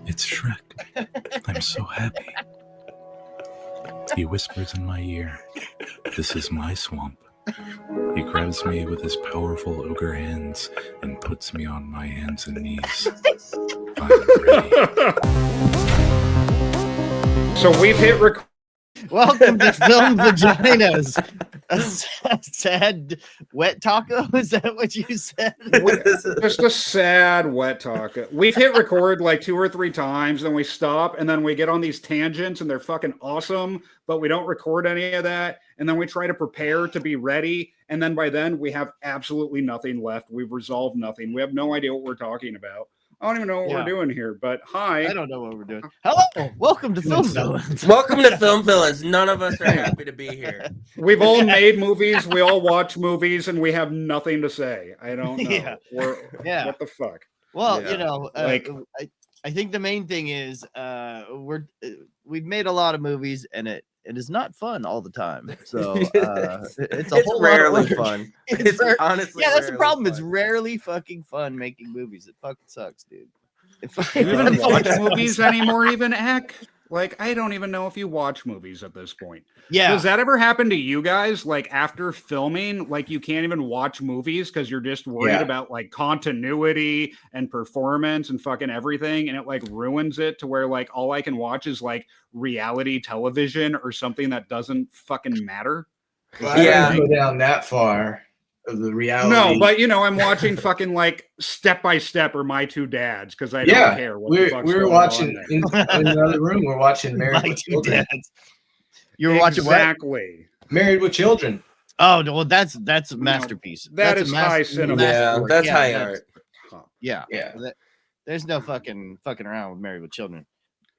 It's Shrek. I'm so happy. He whispers in my ear, "This is my swamp." He grabs me with his powerful ogre hands and puts me on my hands and knees. I'm ready. So we've hit record. Welcome to Film Vaginas. A sad wet taco? Is that what you said? Just a sad wet taco. We've hit record like 2 or 3 times, then we stop, and then we get on these tangents, and they're fucking awesome, but we don't record any of that. And then we try to prepare to be ready, and then by then we have absolutely nothing left. We've resolved nothing. We have no idea what we're talking about. I don't even know what we're doing here, but hi. I don't know what we're doing. Hello, welcome to Film Villains. Welcome to Film Villains. None of us are happy to be here. We've all made movies, we all watch movies, and we have nothing to say. I don't know. What the fuck? Well, Yeah. you know, I think the main thing is we've made a lot of movies, and it is not fun all the time. So it's whole rarely lot of fun. It's Honestly, yeah, that's the rarely problem. fun. It's rarely fucking fun making movies. It fucking sucks, dude. Do you even watch movies anymore, even, Eck? Like, I don't even know if you watch movies at this point. Yeah. Does that ever happen to you guys? Like, after filming, like, you can't even watch movies because you're just worried about, like, continuity and performance and fucking everything, and it, like, ruins it to where, like, all I can watch is, like, reality television or something that doesn't fucking matter? Well, I don't go down that far of the reality. No, but, you know, I'm watching fucking, like, Step by Step or My Two Dads because I don't care what the fuck's we were going watching on there. in another room. We're watching Married My with Two Children. Dads. You were watching what? Exactly. Married with Children. Oh, well, that's a masterpiece. That That's is a high cinema. Yeah, that's high art. Yeah, Yeah. There's no fucking around with Married with Children.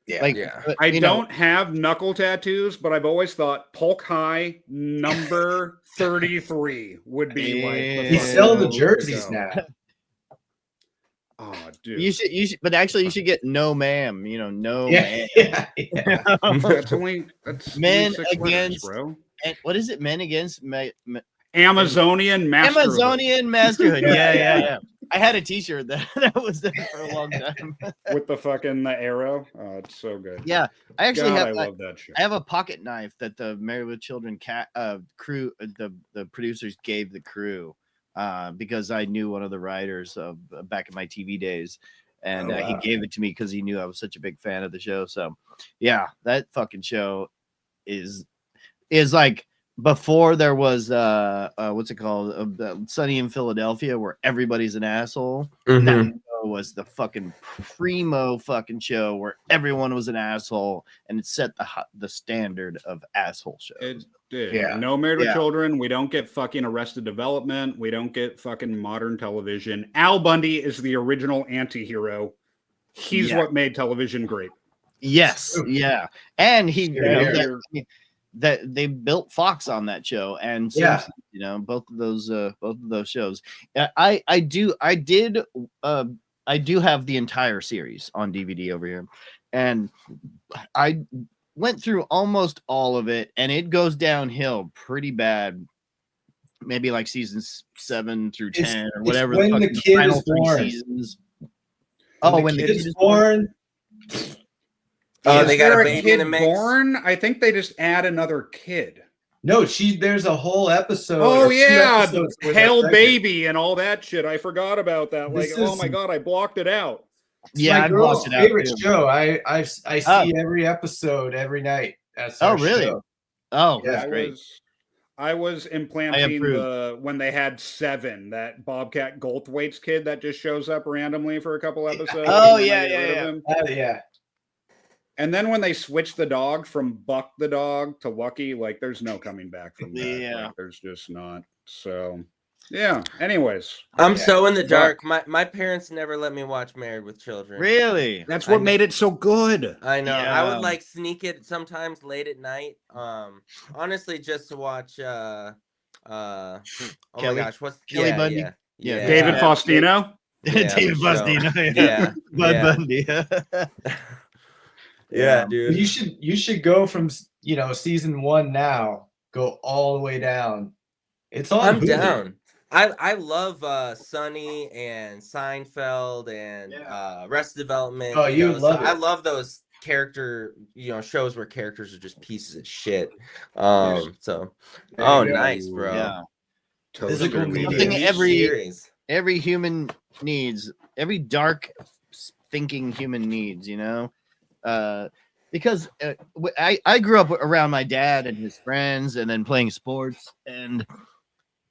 Yeah. Like, Yeah. but, I you know, don't have knuckle tattoos, but I've always thought Polk High number 33 would be like the Yeah. They fucking sell the way to jerseys go. now. Oh, dude. you should, but actually, you should get No Ma'am. You know, No Yeah, Ma'am. yeah. That's only Men only 6 letters, against- bro. And what is it? Men against Amazonian master. Amazonian masterhood. Yeah. I had a T-shirt that was there for a long time. With the fucking the arrow. Oh, it's so good. Yeah, I actually God, have. I love that shit. I have a pocket knife that the Married with Children crew, the producers gave the crew, because I knew one of the writers back in my TV days, and he gave it to me because he knew I was such a big fan of the show. So, yeah, that fucking show is like before there was what's it called, Sunny in Philadelphia, where everybody's an asshole. Mhm. That show was the fucking primo fucking show where everyone was an asshole, and it set the standard of asshole shows. It did. Yeah. No Married with Yeah. Children. We don't get fucking Arrested Development. We don't get fucking modern television. Al Bundy is the original anti-hero. He's what made television great. Yes, yeah, and he Yeah. that they built Fox on that show, and Simpsons, you know, both of those shows. I do have the entire series on DVD over here, and I went through almost all of it, and it goes downhill pretty bad. Maybe like seasons 7 through 10 or whatever. It's when the kid final is 3 born. seasons. Oh, when the kid is born. Oh, Is they got there a baby in kid the mix. born? I think they just add another kid. No, there's a whole episode. Oh or 2 yeah, episodes where they're Hell pregnant. Baby and all that shit. I forgot about that. Like, This oh is- my god, I blocked it out. It's Yeah, my I've girl's watched it out, favorite too. show. I see every episode every night. That's Oh, our really? show. Oh, Yeah. that's great. I was implanting approve. when they had 7, that Bobcat Goldthwait's kid that just shows up randomly for a couple episodes. Oh, and then yeah, they get rid of yeah. him. Yeah. And then when they switched the dog from Buck the dog to Lucky, like there's no coming back from that. Yeah. Like, there's just not. So yeah. Anyways, I'm so in the dark. My parents never let me watch Married with Children. Really? that's what I made it so good. I know. I Yeah. would like sneak it sometimes late at night. Honestly, just to watch. Oh my Kelly? gosh, what's Kelly Bundy? Yeah, David yeah. Faustino. Yeah, David for sure. Faustino. Yeah, Bud yeah. Bundy. Yeah, dude. You should go from season 1 now, go all the way down. It's on I'm Hulu. down. I love Sunny and Seinfeld and Arrested Development. Oh, you so love I it. love those shows where characters are just pieces of shit. Yeah. So There oh you go. nice, bro. Yeah. Physical Toaster media. Something New series. every human needs, every dark thinking human needs, because I grew up around my dad and his friends and then playing sports. And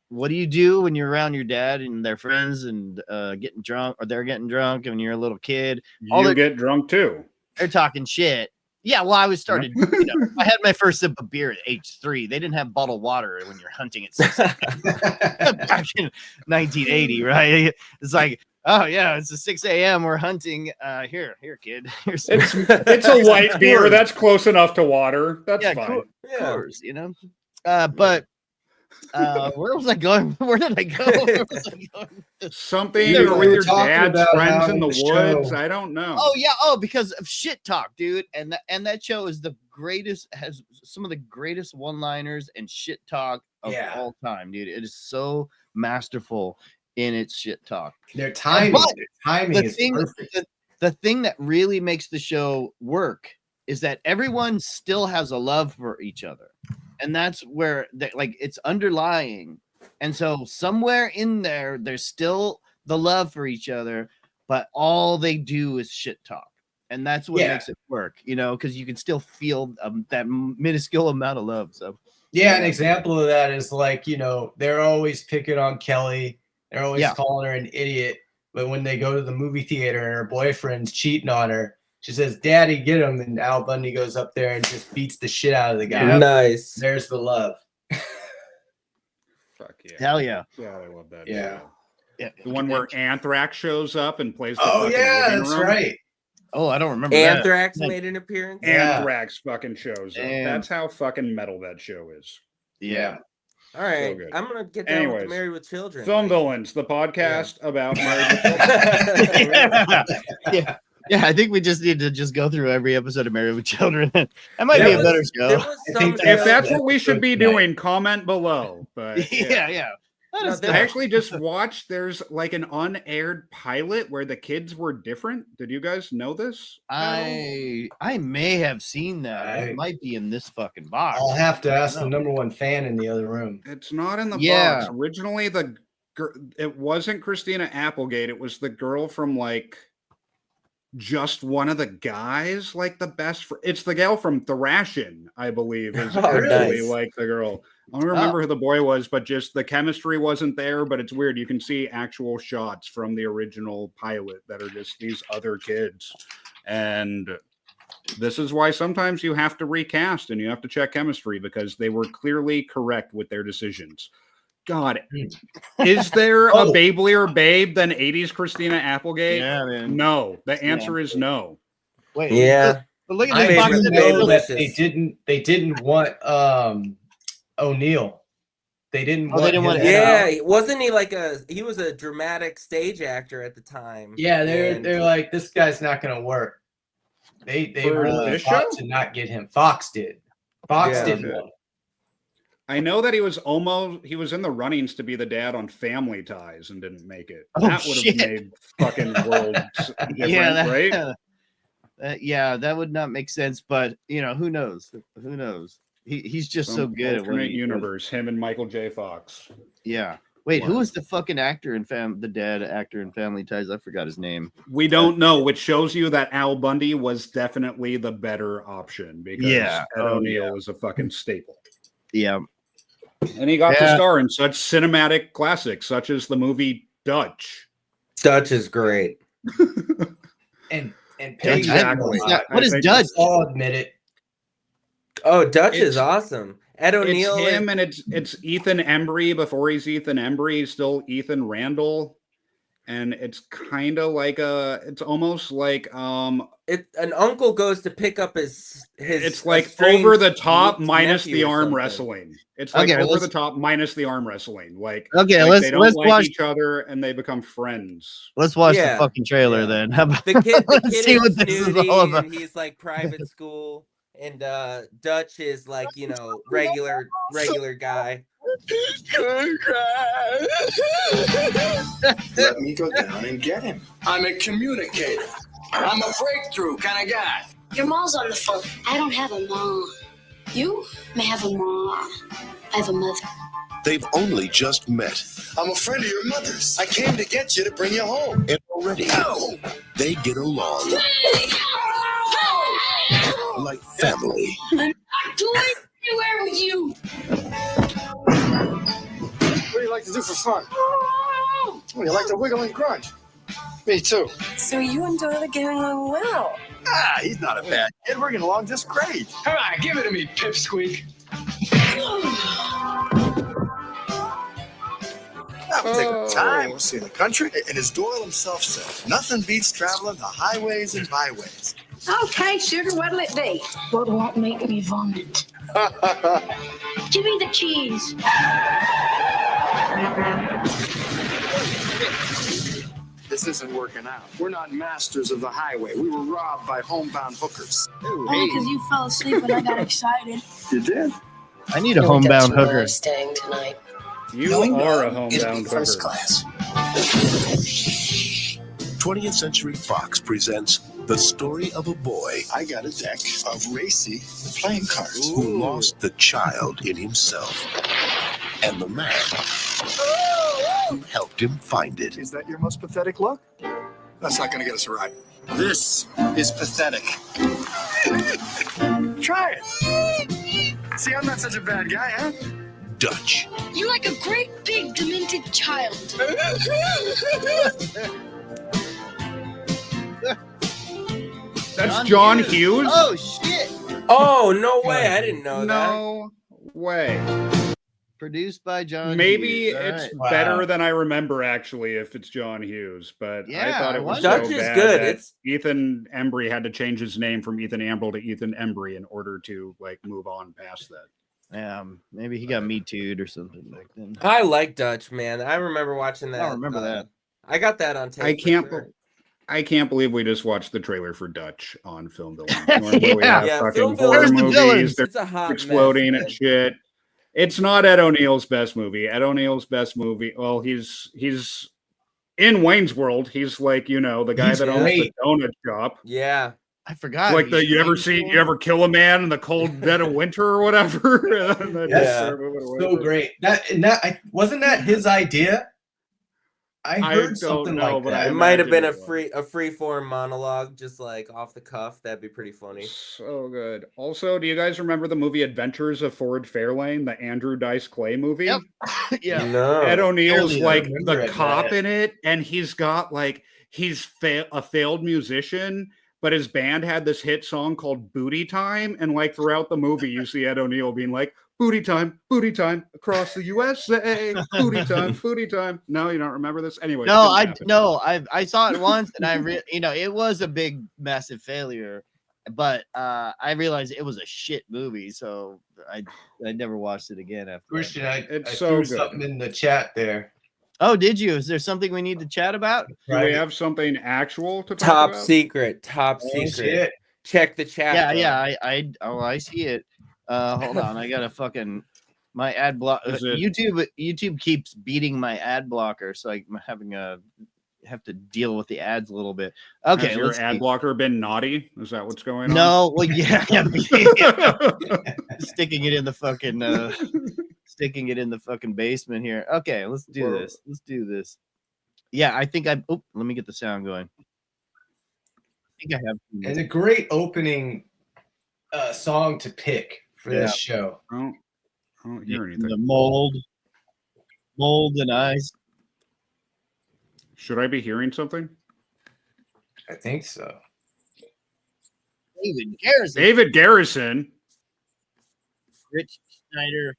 what do you do when you're around your dad and their friends and getting drunk, or they're getting drunk and you're a little kid? You get drunk too. They're talking shit. Yeah, well, I was started, I had my first sip of beer at age 3. They didn't have bottled water when you're hunting at 6 back in 1980, right? It's like, oh yeah, it's a 6 a.m. We're hunting. Here, kid. Here's some It's a light beer. That's close enough to water. That's fine. Of course, but where was I going? Where did I go? Where was I going? Something Yeah, or we with were your talking dad's about friends how in the the show- woods. I don't know. Oh yeah, because of Shit Talk, dude. And that show is the greatest, has some of the greatest one-liners and shit talk of all time, dude. It is so masterful in its shit talk. Their timing is perfect. The thing that really makes the show work is that everyone still has a love for each other. And that's where it's underlying. And so somewhere in there, there's still the love for each other, but all they do is shit talk. And that's what makes it work, because you can still feel that minuscule amount of love. So yeah, an example of that is they're always picking on Kelly. They're always calling her an idiot. But when they go to the movie theater and her boyfriend's cheating on her, she says, "Daddy, get him." And Al Bundy goes up there and just beats the shit out of the guy. Nice. There's the love. Fuck yeah. Hell yeah. God, I love that. Yeah. Yeah. The one where Anthrax shows up and plays the Oh fucking yeah, living that's room. right. Oh, I don't remember Anthrax that. made an appearance. Anthrax fucking shows up. Damn. That's how fucking metal that show is. Yeah. All right, good. I'm gonna get down with Anyways, the Married with Children. Film Villains, the podcast about Married with Children. Yeah, I think we just need to just go through every episode of Married with Children. That might be a better show. There was some If that's what we should be doing, comment below. But yeah. No, I actually just watched. There's like an unaired pilot where the kids were different. Did you guys know this? I may have seen that. It might be in this fucking box. I'll have to ask the number one fan in the other room. It's not in the box. Originally, it wasn't Christina Applegate. It was the girl from just one of the guys, like the best. It's the gal from Thrashin', I believe, is actually like the girl. I don't remember who the boy was, but just the chemistry wasn't there. But it's weird. You can see actual shots from the original pilot that are just these other kids. And this is why sometimes you have to recast and you have to check chemistry, because they were clearly correct with their decisions. God, is there a babelier babe than 80s Christina Applegate? Yeah, man. No. The answer is no. Wait. Yeah. But look at I this box. didn't the know that Babylicious. they didn't want O'Neill. They didn't want him want out. Yeah, wasn't he he was a dramatic stage actor at the time. Yeah, they're like, this guy's not gonna work. They For really this fought show? to not get him. Fox did. Fox did Okay. one. I know that he was in the runnings to be the dad on Family Ties and didn't make it. Oh, That would shit. have made fucking worlds different, right? That would not make sense, but who knows? Who knows? He's just so good at what alternate he universe. Him and Michael J. Fox. Yeah. Wait, who Wow. was the fucking actor in the dad actor in Family Ties? I forgot his name. We don't know, which shows you that Al Bundy was definitely the better option, because Yeah. Ed O'Neill was a fucking staple. Yeah. And he got to star in such cinematic classics, such as the movie Dutch. Dutch is great. And Peggy, Exactly. What is I think Dutch? I'll admit it. Oh, Dutch It's- is awesome. Ed O'Neill. It's him, and it's Ethan Embry before he's Ethan Embry. He's still Ethan Randall. And it's kind of like it's almost like an uncle goes to pick up his it's like estranged over the top minus nephew the or arm something. wrestling. It's like Okay, over the top minus the arm wrestling. Like, Okay, like let's they don't like watch. each other and they become friends. Let's watch Yeah. the fucking trailer Yeah. then. How about The kid let's see is what this is snooty all about. and he's like private school. and Dutch is like, you know, regular guy. Let me go down and get him. I'm a communicator. I'm a breakthrough kind of guy. Your mom's on the phone. I don't have a mom. You may have a mom. I have a mother. They've only just met. I'm a friend of your mother's. I came to get you to bring you home. And already, they get along like family. I'm going anywhere with you. What do you like to do for fun? Oh, you like to wiggle and grunt? Me too. So you and Doyle are getting along well. Ah, he's not a bad kid. We're getting along just great. Come on, give it to me, Pipsqueak. We'll take our time. We'll see in the country. And as Doyle himself said, nothing beats traveling the highways and byways. Okay, sugar, what'll it be? What won't make me vomit? Give me the cheese. This isn't working out. We're not masters of the highway. We were robbed by homebound hookers. Only because you fell asleep and I got excited. You did? I need a homebound hooker. Staying tonight. You are a homebound First hooker. class. 20th Century Fox presents the story of a boy I got a deck of racy playing cards. who lost the child in himself and the man who helped him find it. Is that your most pathetic look? That's not going to get us a ride. This is pathetic. Try it. See, I'm not such a bad guy, huh? Dutch. You're like a great big demented child. That's John Hughes? Oh shit! Oh, no way. I didn't know that. No way. Produced by John. Maybe Hughes. All it's right. Wow. better than I remember, actually, if it's John Hughes. But I Yeah, thought I it was wonder. so Dutch is bad good. that It's Ethan Embry had to change his name from Ethan Ambrell to Ethan Embry in order to like move on past that. Maybe he got Me Too'd or something back then. I like Dutch, man. I remember watching that. I don't remember that. I got that on tape. I for can't. sure. I can't believe we just watched the trailer for Dutch on Film Villain. Normally we Yeah. have Yeah, fucking Film horror Villain's the movies. villains. They're It's a hot exploding mess, and shit. It's not Ed O'Neill's best movie. Ed O'Neill's best movie. Well, he's in Wayne's World. He's like, you know, the guy He's that owns the great. donut shop. Yeah. I forgot. Like he's you famous ever kill a man in the cold dead of winter or whatever? Yeah. So great. Wasn't that his idea? I I heard don't something know, like but that. It might have been a imagine it free form monologue, just like off the cuff. That'd be pretty funny. So good. Also, do you guys remember the movie Adventures of Ford Fairlane, the Andrew Dice Clay movie? Yep. Yeah. No. Ed O'Neill's Barely like remember the it, cop man. in it, and he's got like he's a failed musician, but his band had this hit song called Booty Time, and like throughout the movie, you see Ed O'Neill being like booty time across the USA, booty time. No, you don't remember this? Anyway, No, I saw it once, and it was a big, massive failure. But I realized it was a shit movie, so I never watched it again after. Christian, I It's so threw good. something in the chat there. Oh, did you? Is there something we need to chat about? Do we have something actual to talk Top about? secret. Top Oh, secret. shit. Check the chat. Yeah, bro. yeah. I see it. Hold on, I gotta fucking my ad block. Is it- YouTube keeps beating my ad blocker, so I'm having have to deal with the ads a little bit. Okay, Has your let's ad see. blocker been naughty? Is that what's going on? No, well, yeah, sticking it in the fucking basement here. Okay, let's do this. Let's do this. Yeah, I think let me get the sound going. I think I have. And a great opening song to pick for this show. I don't hear anything. The mold and ice. Should I be hearing something? I think so. David Garrison. David Garrison. Rich Schneider.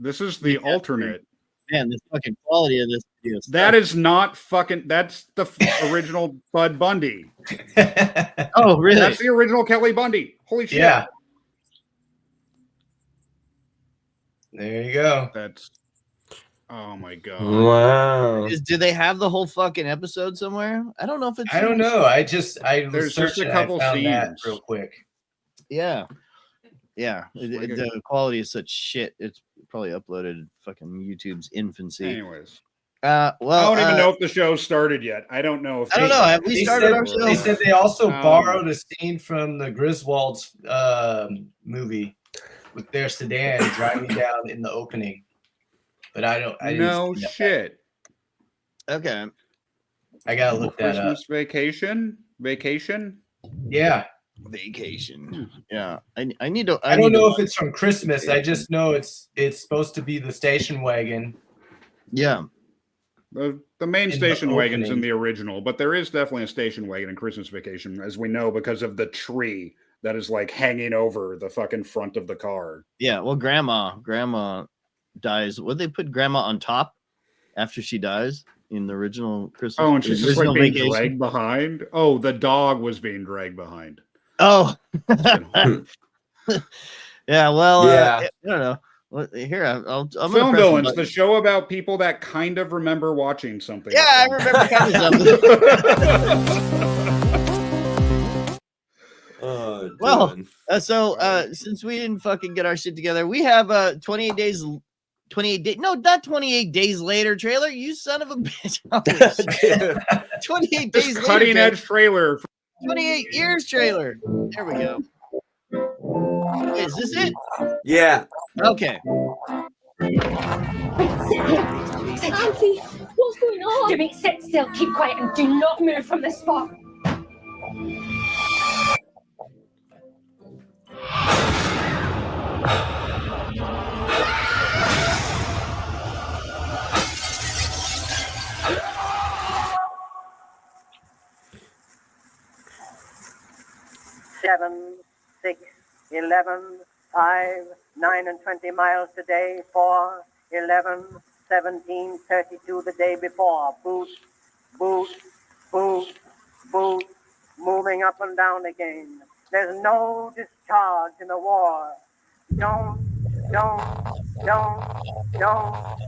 This is the alternate. Man, the fucking quality of this video. That is not fucking. That's the original Bud Bundy. Oh, really? That's the original Kelly Bundy. Holy shit. Yeah. There you go. That's. Oh my god. Wow. Do they have the whole fucking episode somewhere? I don't know if it's. I don't know. I was There's just a searching, couple I found that scenes. real quick. Yeah. The quality is such shit. It's probably uploaded fucking YouTube's infancy. Anyways. Well, I don't even know if the show started yet. I don't know if I don't know. Have we started our show? They said they also borrowed a scene from the Griswolds movie with their sedan driving down in the opening. But I no shit. Okay. I gotta look that up. Christmas vacation? Yeah. Vacation. Yeah. I need to. I don't know if it's from Christmas. I just know it's supposed to be the station wagon. Yeah. The main station wagon's in the original, but there is definitely a station wagon in Christmas Vacation, as we know, because of the tree that is like hanging over the fucking front of the car. Yeah. Well, grandma dies. Would they put grandma on top after she dies in the original Christmas? Oh, and she's just like being Vacation? dragged behind. Oh, the dog was being dragged behind. Oh. Yeah. Well, Yeah. I don't know. Here, I'm Film Villains, the show about people that kind of remember watching something. Yeah, I remember kind of something. Well, since we didn't fucking get our shit together, we have 28 days. 28 days. No, not 28 days later trailer. You son of a bitch. 28 days later. Cutting edge trailer. 28 years trailer. There we go. Is this it? Yeah. Okay. Auntie, what's going on? Jimmy, sit still, keep quiet, and do not move from the spot. Seven, 6, 11, 5, 9 and 20 miles today, 4, 11, 17, 32 the day before. Boot, boot, boot, boot, moving up and down again. There's no discharge in the war. Don't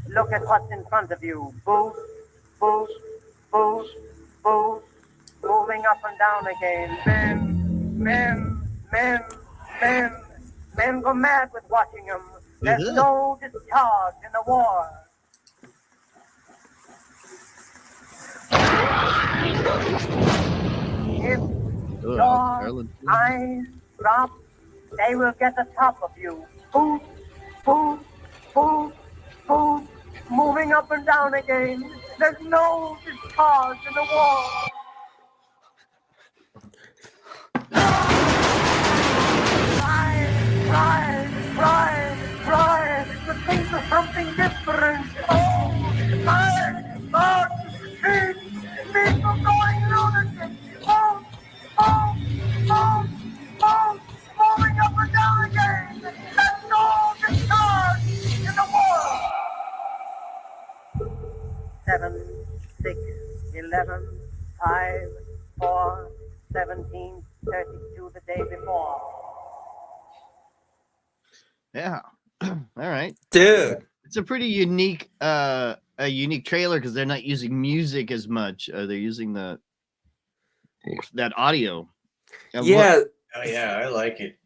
look at what's in front of you. Boot, boot, boot, boot, moving up and down again. Men go mad with watching them. There's no discharge in the war. If your eyes drop, they will get the top of you. Boot, boot, boot, boot, moving up and down again. There's no discharge in the war. Right. The things are something different. Oh, my God. People going lunatic. Boom, moving up and down again. There's no discharge in the war. 7, 6, 11, 5, 4, 17, 32 the day before. Yeah. All right, dude. It's a pretty unique trailer because they're not using music as much. They're using that audio. Yeah. I like it.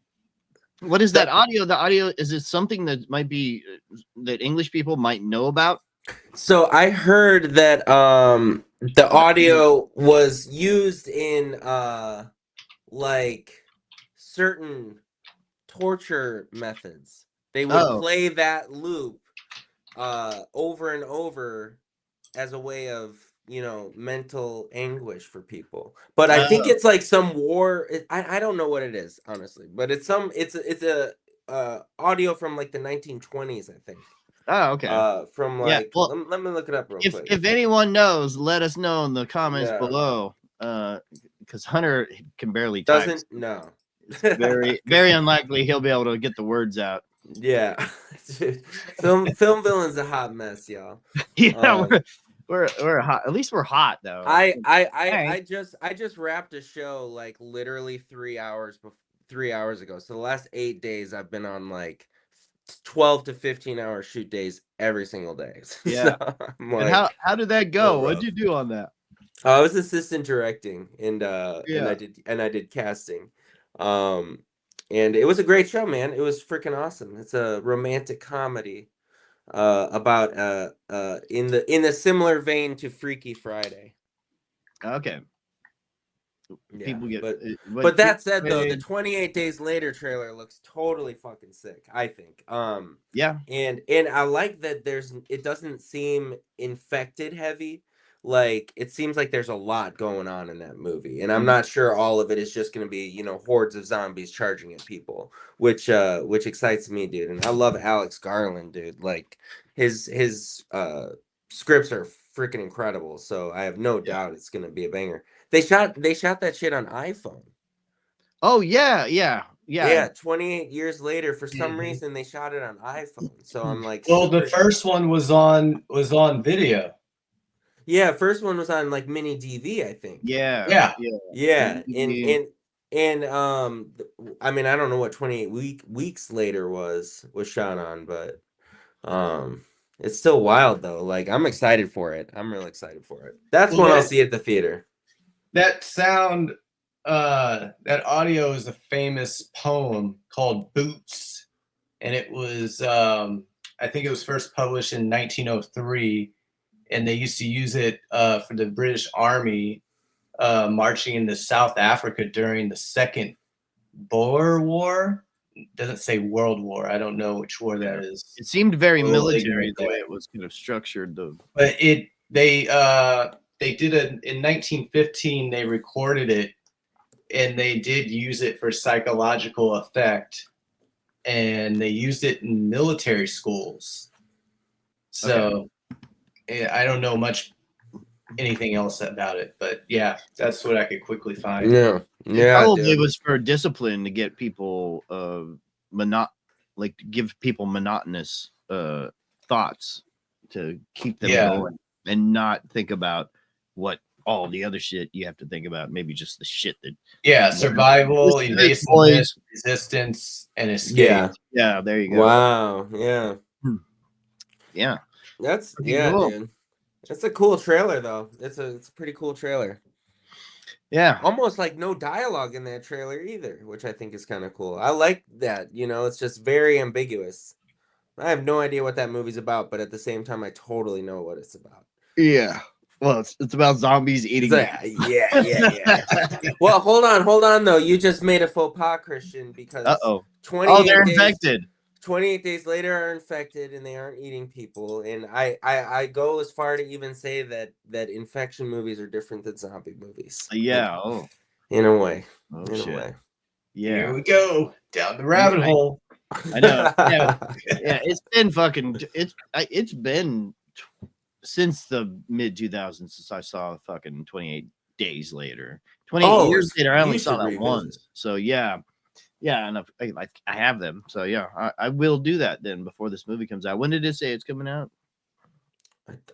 What is that audio? The audio, is it something that might be that English people might know about? So I heard that the audio was used in like certain torture methods. They would play that loop over and over as a way of, mental anguish for people. But I think it's like some war. I don't know what it is, honestly, but it's a audio from like the 1920s, I think. Oh, okay. From like, let me look it up real quick. If anyone knows, let us know in the comments below. Because Hunter can barely type. Doesn't know. Very, very unlikely he'll be able to get the words out. Yeah. Film Villain's a hot mess, y'all. Yeah, we're hot. At least we're hot though. I just wrapped a show like literally 3 hours ago. So the last 8 days I've been on like 12 to 15 hour shoot days every single day. Yeah. So like, and how did that go? What'd you do on that? I was assistant directing and I did casting. And it was a great show, man. It was freaking awesome. It's a romantic comedy about in the similar vein to Freaky Friday. Okay. Yeah, People get, but that said, though, the 28 Days Later trailer looks totally fucking sick, I think. Yeah. And I like that it doesn't seem infected heavy. Like, it seems like there's a lot going on in that movie, and I'm not sure all of it is just going to be, you know, hordes of zombies charging at people, which excites me, dude. And I love Alex Garland, dude. Like, his scripts are freaking incredible, so I have no doubt it's going to be a banger. They shot that shit on iPhone. Oh yeah. 28 years later, for some reason they shot it on iPhone. So I'm like, well, the first one was on video. Yeah, first one was on like mini DV, I think. Yeah. And I mean, I don't know what 28 weeks later was shot on, but it's still wild though. Like, I'm excited for it. I'm real excited for it. That's one I'll see at the theater. That sound, that audio is a famous poem called Boots, and it was I think it was first published in 1903. And they used to use it for the British Army marching into South Africa during the Second Boer War. It doesn't say World War. I don't know which war that is. It seemed very military the way it was kind of structured. But they did it in 1915. They recorded it, and they did use it for psychological effect, and they used it in military schools. So. I don't know anything else about it, but yeah, that's what I could quickly find. Yeah. Probably was for discipline to get people give people monotonous thoughts to keep them going and not think about what all the other shit you have to think about. Maybe just the shit that survival, evasiveness, resistance, and escape. Yeah, there you go. Wow. Yeah. Yeah. That's pretty cool. Dude. It's a cool trailer though. It's a pretty cool trailer. Yeah. Almost like no dialogue in that trailer either, which I think is kind of cool. I like that, you know, it's just very ambiguous. I have no idea what that movie's about, but at the same time I totally know what it's about. Yeah. Well, it's about zombies eating. Yeah. Well, hold on though. You just made a faux pas, Christian, because 28 they're infected. 28 days later are infected and they aren't eating people. And I go as far to even say that infection movies are different than zombie movies. Yeah. In a way. Oh, in shit. a way. Yeah. Here we go down the rabbit hole. I know. Yeah. It's been it's been since the mid 2000s since I saw fucking 28 Days Later. 28 years later, I only saw that once. So yeah. Yeah, and I have them. So yeah, I will do that then before this movie comes out. When did it say it's coming out?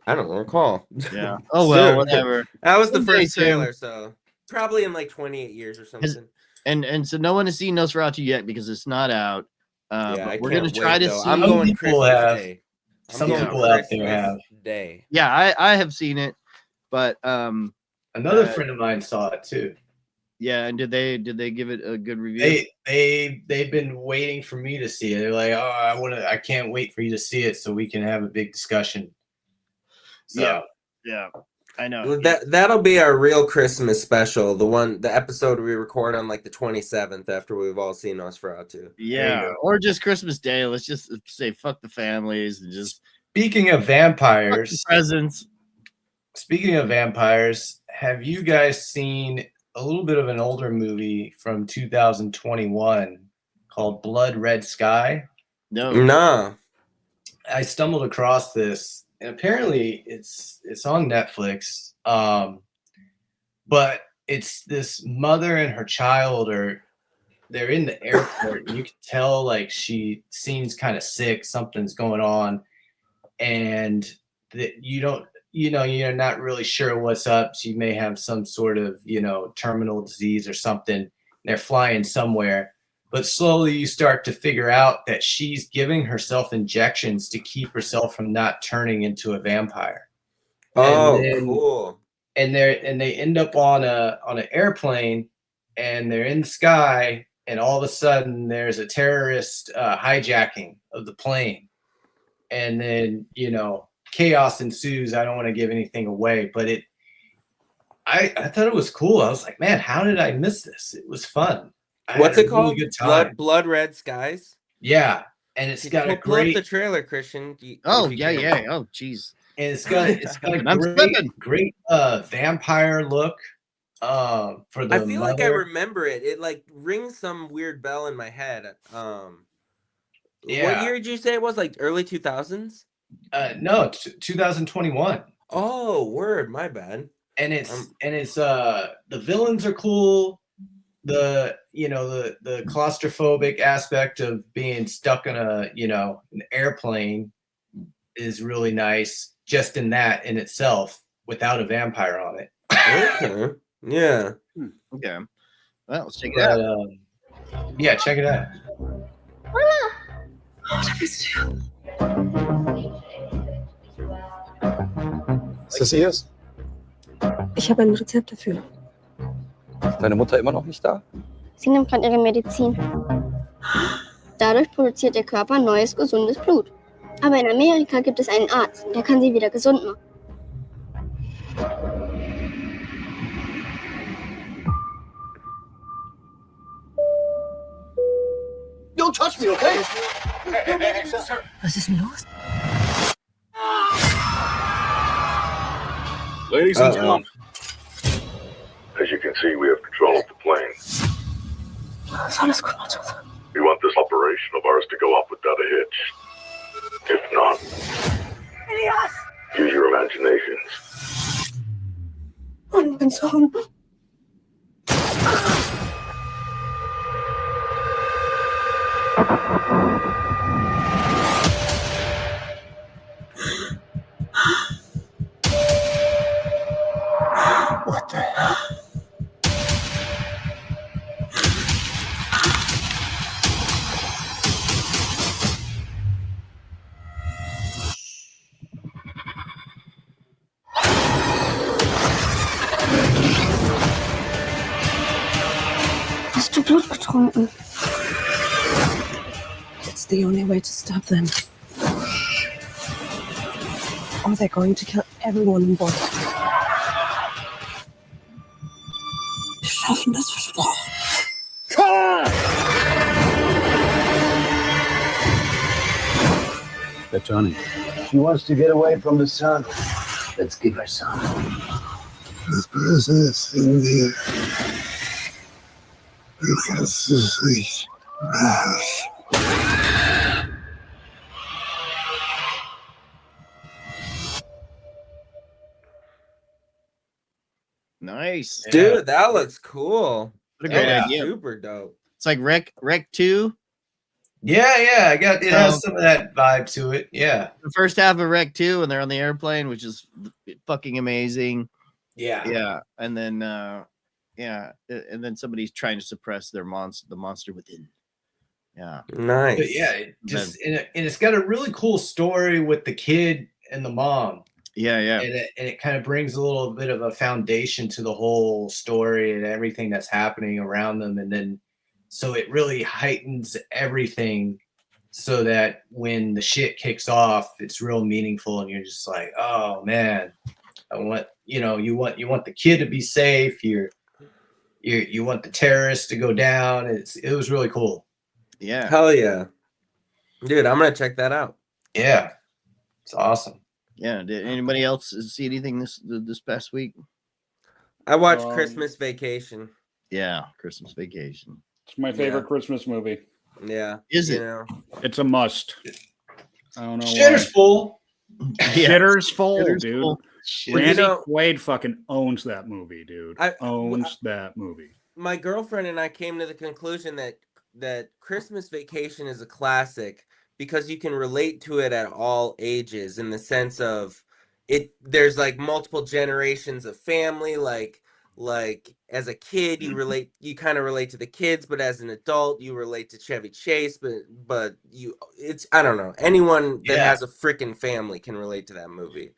I don't recall. Yeah. Oh well, whatever. That was the first trailer, so probably in like 28 years or something. And so no one has seen Nosferatu yet because it's not out. But we're gonna try to see. I'm going Christmas Day. Some people out there have. Yeah, I have seen it, but another friend of mine saw it too. Yeah, and did they give it a good review? They've been waiting for me to see it. They're like, I can't wait for you to see it so we can have a big discussion. So yeah, I know. That'll be our real Christmas special. The episode we record on like the 27th after we've all seen Nosferatu. Yeah, or just Christmas Day. Let's just say fuck the families and just. Speaking of vampires, presents. Speaking of vampires, have you guys seen a little bit of an older movie from 2021 called Blood Red Sky? No. I stumbled across this, and apparently it's on Netflix. But it's this mother and her child they're in the airport, and you can tell like she seems kind of sick, something's going on, and that you're not really sure what's up. She may have some sort of, terminal disease or something. They're flying somewhere, but slowly you start to figure out that she's giving herself injections to keep herself from not turning into a vampire. Cool. And they end up on an airplane, and they're in the sky, and all of a sudden there's a terrorist hijacking of the plane, and then chaos ensues. I don't want to give anything away, but I thought it was cool. I was like, man, how did I miss this? It was fun. What's it called? Really good time. Blood Red Skies. Yeah, and it's got a pull up great. the trailer, Christian. Oh yeah. Oh jeez. And it's got a great vampire look. For the I feel like I mother. remember it. It like rings some weird bell in my head. Yeah. What year did you say it was? Like early 2000s? No, 2021. Oh, word, my bad. And it's the villains are cool. The the claustrophobic aspect of being stuck in an airplane is really nice, just in that in itself, without a vampire on it. Okay. Yeah. Okay. Well, let's check it out. Yeah, check it out. Ist das ihrs? Ich habe ein Rezept dafür. Ist deine Mutter immer noch nicht da? Sie nimmt gerade ihre Medizin. Dadurch produziert der Körper neues, gesundes Blut. Aber in Amerika gibt es einen Arzt, der kann sie wieder gesund machen. Don't touch me, okay? Was ist denn los? Ladies and gentlemen, as you can see, we have control of the plane. Ist alles gut, Matschus? We want this operation of ours to go off without a hitch. If not, use your imaginations. Und mein Sohn. What the hell? Hast du Blut getrunken? It's the only way to stop them. Or they're going to kill everyone on board. Wir schaffen das, versprochen. That's Johnny. She wants to get away from the sun. Let's give her some. The presence in there. You can see rise. Nice, dude. That looks cool. What a great idea. Super dope. It's like Rec 2. Yeah. It has some of that vibe to it. Yeah. The first half of Rec 2, and they're on the airplane, which is fucking amazing. Yeah. And then and then somebody's trying to suppress the monster within. Yeah. Nice. But yeah, and it's got a really cool story with the kid and the mom. Yeah. And it kind of brings a little bit of a foundation to the whole story and everything that's happening around them. And then, so it really heightens everything so that when the shit kicks off, it's real meaningful. And you're just like, oh man, I want, you want the kid to be safe. You want the terrorists to go down. It was really cool. Yeah. Hell yeah. Dude, I'm going to check that out. Yeah. It's awesome. Yeah. Did anybody else see anything this past week? I watched Christmas Vacation. Yeah, Christmas Vacation. It's my favorite Christmas movie. Yeah. Is it? It's a must. I don't know. Shitter's full. Shitter's full, Shitter's dude. full. Randy Quaid fucking owns that movie, dude. Owns that movie. My girlfriend and I came to the conclusion that Christmas Vacation is a classic because you can relate to it at all ages, in the sense of there's like multiple generations of family. Like as a kid, you kind of relate to the kids, but as an adult, you relate to Chevy Chase. But I don't know. Anyone that has a freaking family can relate to that movie.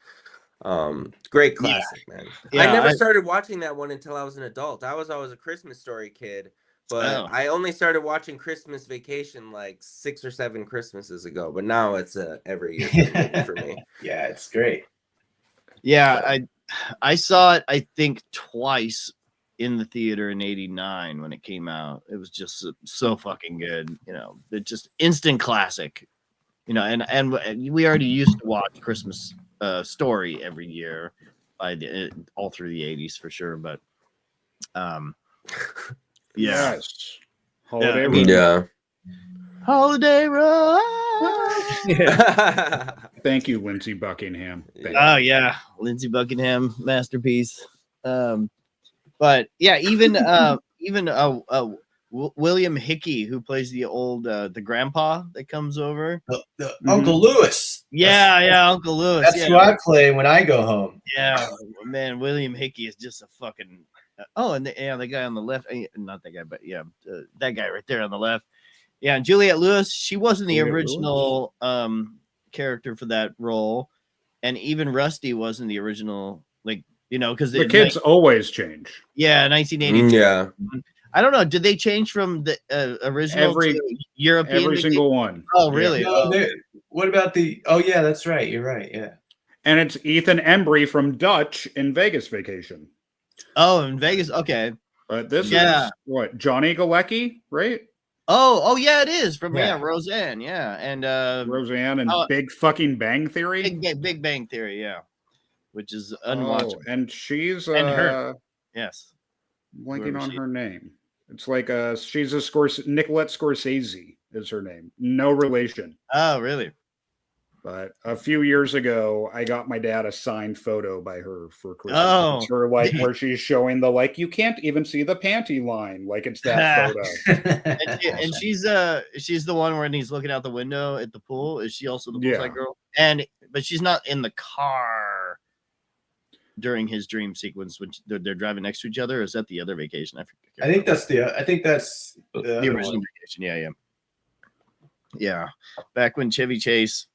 Great classic, man. I never started watching that one until I was an adult. I was always a Christmas Story kid, But I only started watching Christmas Vacation like 6 or 7 Christmases ago. But now it's a every year thing for me. Yeah, it's great. Yeah, I saw it, I think, twice in the theater in '89 when it came out. It was just so fucking good. You know, it just instant classic. You know, and we already used to watch Christmas Story every year all through the '80s for sure. But Yes. Holiday Road. Holiday Road. Thank you, Lindsey Buckingham. Yeah, Lindsey Buckingham masterpiece. But yeah, even William Hickey, who plays the old the grandpa that comes over, Uncle Lewis. Yeah, Uncle Lewis. That's who I play when I go home. Yeah, man, William Hickey is just a fucking. And the guy on the left, not that guy, but that guy right there on the left. Yeah, and Juliette Lewis, she wasn't the original character for that role, and even Rusty wasn't the original, because the kids always change. Yeah, 1980. Yeah, I don't know. Did they change from the original to European? Every single one. Oh, really? No, what about the? Oh, yeah, that's right. You're right. Yeah. And it's Ethan Embry from Dutch in Vegas Vacation. Oh, in Vegas. Okay. But this is what, Johnny Galecki, right? Oh, yeah, it is from Roseanne. Yeah, and Roseanne and Big Fucking Bang Theory. Big Bang Theory. Yeah, which is unwatchable. And she's and her. Yes. Blanking on her name. It's like she's a Nicolette Scorsese is her name. No relation. Oh, really? But a few years ago, I got my dad a signed photo by her for Christmas. Oh. It's her where she's showing the you can't even see the panty line. It's that photo. and she's the one when he's looking out the window at the pool. Is she also the poolside girl? But she's not in the car during his dream sequence when they're driving next to each other. Or is that the other vacation? I think that's the original vacation. Yeah. Back when Chevy Chase.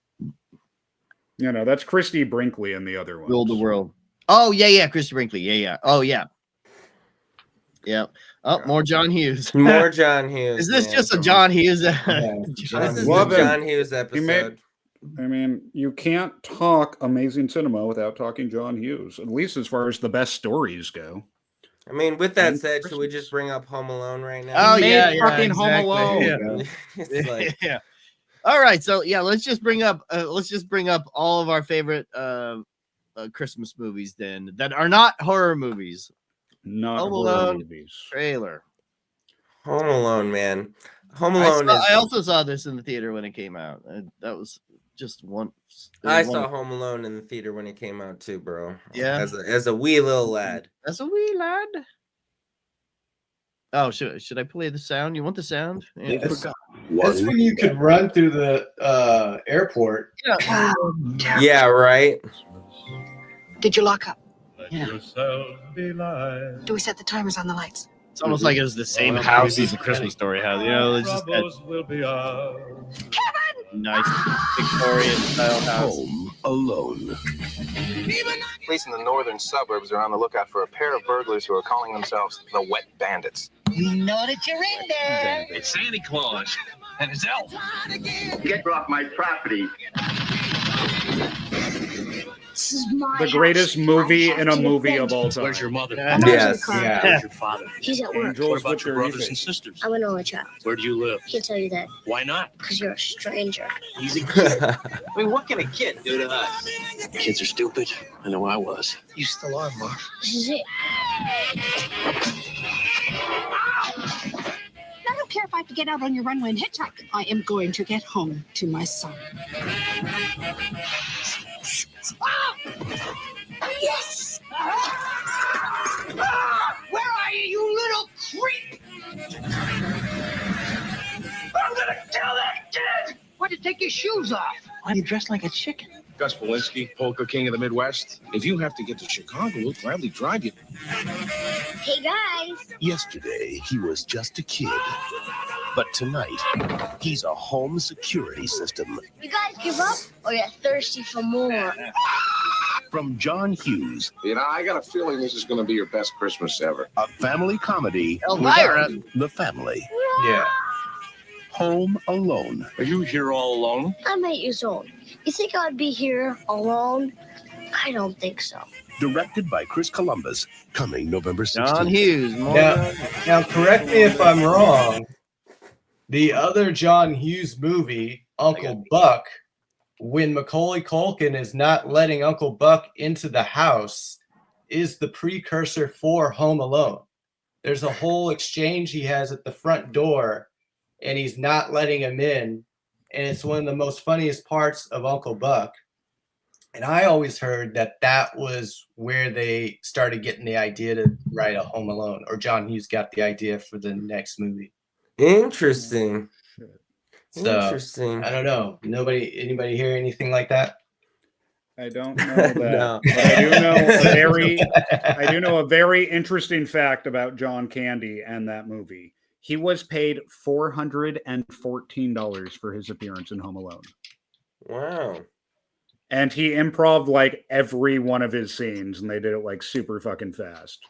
That's Christy Brinkley and the other one. Ruled the world. Oh, yeah. Christy Brinkley. Yeah. Oh, yeah. Yeah. Oh, more John Hughes. More John Hughes. Is this just a John Hughes? This is the John Hughes episode. You can't talk amazing cinema without talking John Hughes, at least as far as the best stories go. I mean, with that said, should we just bring up Home Alone right now? Oh, yeah. Fucking exactly. Home Alone. Yeah. All right, so let's just bring up all of our favorite Christmas movies then that are not horror movies. Not Home horror Alone movies. Trailer. Home Alone, man. Home Alone. I also saw this in the theater when it came out. That was just one. I saw Home Alone in the theater when it came out too, bro. Yeah, as a wee little lad. As a wee lad. Oh, should I play the sound? You want the sound? Yeah. That's when you could run through the airport. Yeah, right. Did you lock up? Yeah. Do we set the timers on the lights? It's almost like it was the same house as the Christmas Story house. It's just nice Victorian style house. Home Alone. Police in the northern suburbs are on the lookout for a pair of burglars who are calling themselves the Wet Bandits. You know that you're in there. It's Santa Claus and his elf. Get off my property. This is my The greatest movie in a movie of all time. Where's your mother? Yes. Where's your father? He's at work. Angels, What about what's your your brothers ethos? and sisters? I'm an only child. Where do you live? Can't tell you that Why not? because you're a stranger. He's a kid. I mean, what can a kid do to us? Kids are stupid. I know I was. You still are, Mark. This is it. I don't care if I have to get out on your runway and hitchhike. I am going to get home to my son. Yes! Where are you, you little creep? I'm gonna kill that kid! Why'd you take your shoes off? Why are you dressed like a chicken? Gus Polinski, polka king of the Midwest. If you have to get to Chicago, we'll gladly drive you. Hey guys. Yesterday, he was just a kid. But tonight, he's a home security system. You guys give up or you're thirsty for more? from John Hughes. You know, I got a feeling this is going to be your best Christmas ever. A family comedy Elvira. without the family. Yeah. Home Alone. Are you here all alone? I'm 8 years old. You think I'd be here alone? I don't think so. Directed by Chris Columbus. Coming November 16th. John Hughes. Now, correct me if I'm wrong. The other John Hughes movie, Uncle Buck, when Macaulay Culkin is not letting Uncle Buck into the house, is the precursor for Home Alone. There's a whole exchange he has at the front door, and he's not letting him in. And it's one of the most funniest parts of Uncle Buck. And I always heard that that was where they started getting the idea to write a Home Alone, or John Hughes got the idea for the next movie. Interesting. So, Interesting. I don't know. Anybody hear anything like that? I don't know that. No. But I do know a very interesting fact about John Candy and that movie. He was paid $414 for his appearance in Home Alone. Wow. And he improv'd like every one of his scenes, and they did it like super fucking fast.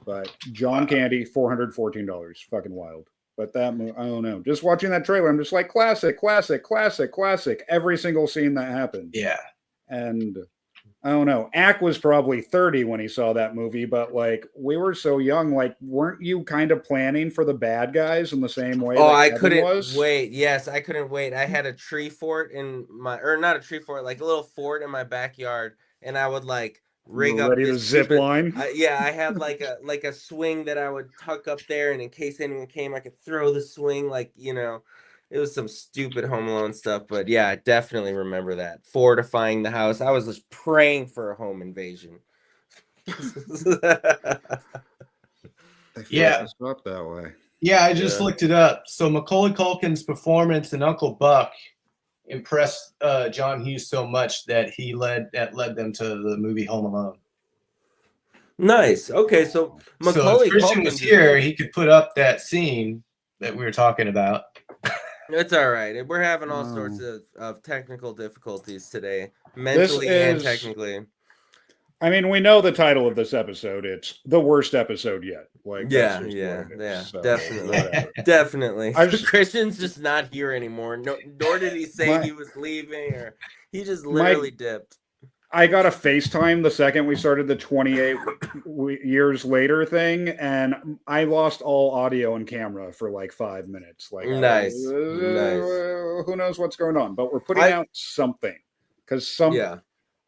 But John Candy, $414, fucking wild. But that, I don't know. Just watching that trailer, I'm just like, classic, classic, classic, classic. Every single scene that happened. Yeah. And I don't know. Ack was probably 30 when he saw that movie, but like we were so young. Like, weren't you kind of planning for the bad guys in the same way? Oh, that I Kevin couldn't was? wait. Yes, I couldn't wait. I had a tree fort in my, or not a tree fort, like a little fort in my backyard, and I would like rig up ready to this zip line. Yeah, I had like a swing that I would tuck up there, and in case anyone came, I could throw the swing. Like, you know, it was some stupid Home Alone stuff, but yeah, I definitely remember that. Fortifying the house. I was just praying for a home invasion. Yeah. Up that way. Yeah, I just looked it up. So Macaulay Culkin's performance in Uncle Buck impressed John Hughes so much that led them to the movie Home Alone. Nice. Okay, so Macaulay if Christian Culkin was here, he could put up that scene that we were talking about. It's all right. We're having all sorts of technical difficulties today, mentally and technically. I mean, we know the title of this episode. It's the worst episode yet. Like, yeah, that's just yeah, what it is. yeah, So, definitely, whatever. definitely. I just- Christian's just not here anymore. No, nor did he say he was leaving, or he just literally dipped. I got a FaceTime the second we started the 28 years later thing, and I lost all audio and camera for like 5 minutes. Like, Nice. Who knows what's going on? But we're putting out something, because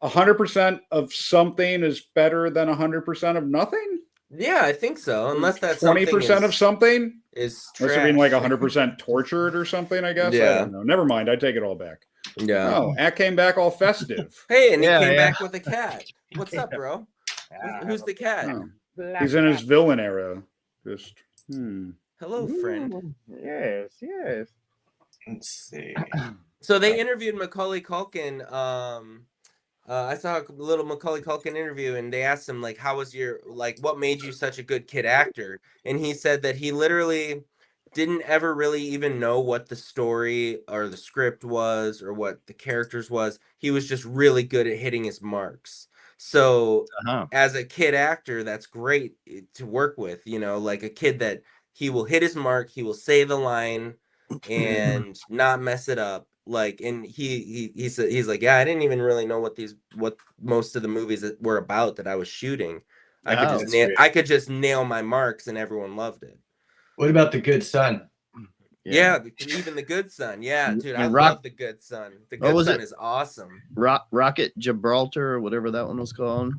100% of something is better than 100% of nothing. Yeah, I think so. Unless that's 20% of something is must have been trash. like 100% tortured or something. I guess. I Yeah. don't know. Never mind. I take it all back. Yeah. Oh, Ack came back all festive. Hey, and he came back with a cat. What's up, bro? Who's the cat? Oh. He's in his villain era. Just Hello, friend. Yes, yes. Let's see. So they interviewed Macaulay Culkin. I saw a little Macaulay Culkin interview, and they asked him, like, how was your, like, what made you such a good kid actor? And he said that he literally didn't ever really even know what the story or the script was or what the characters was. He was just really good at hitting his marks. So as a kid actor, that's great to work with, you know, like a kid that he will hit his mark, he will say the line and not mess it up. Like, and he's like, yeah, I didn't even really know what most of the movies that were about that I was shooting. I could just nail my marks and everyone loved it. What about The Good Son? Yeah, even The Good Son. Yeah, dude, I And love The Good Son. The What Good was Son it? is awesome. Rocket Gibraltar or whatever that one was called.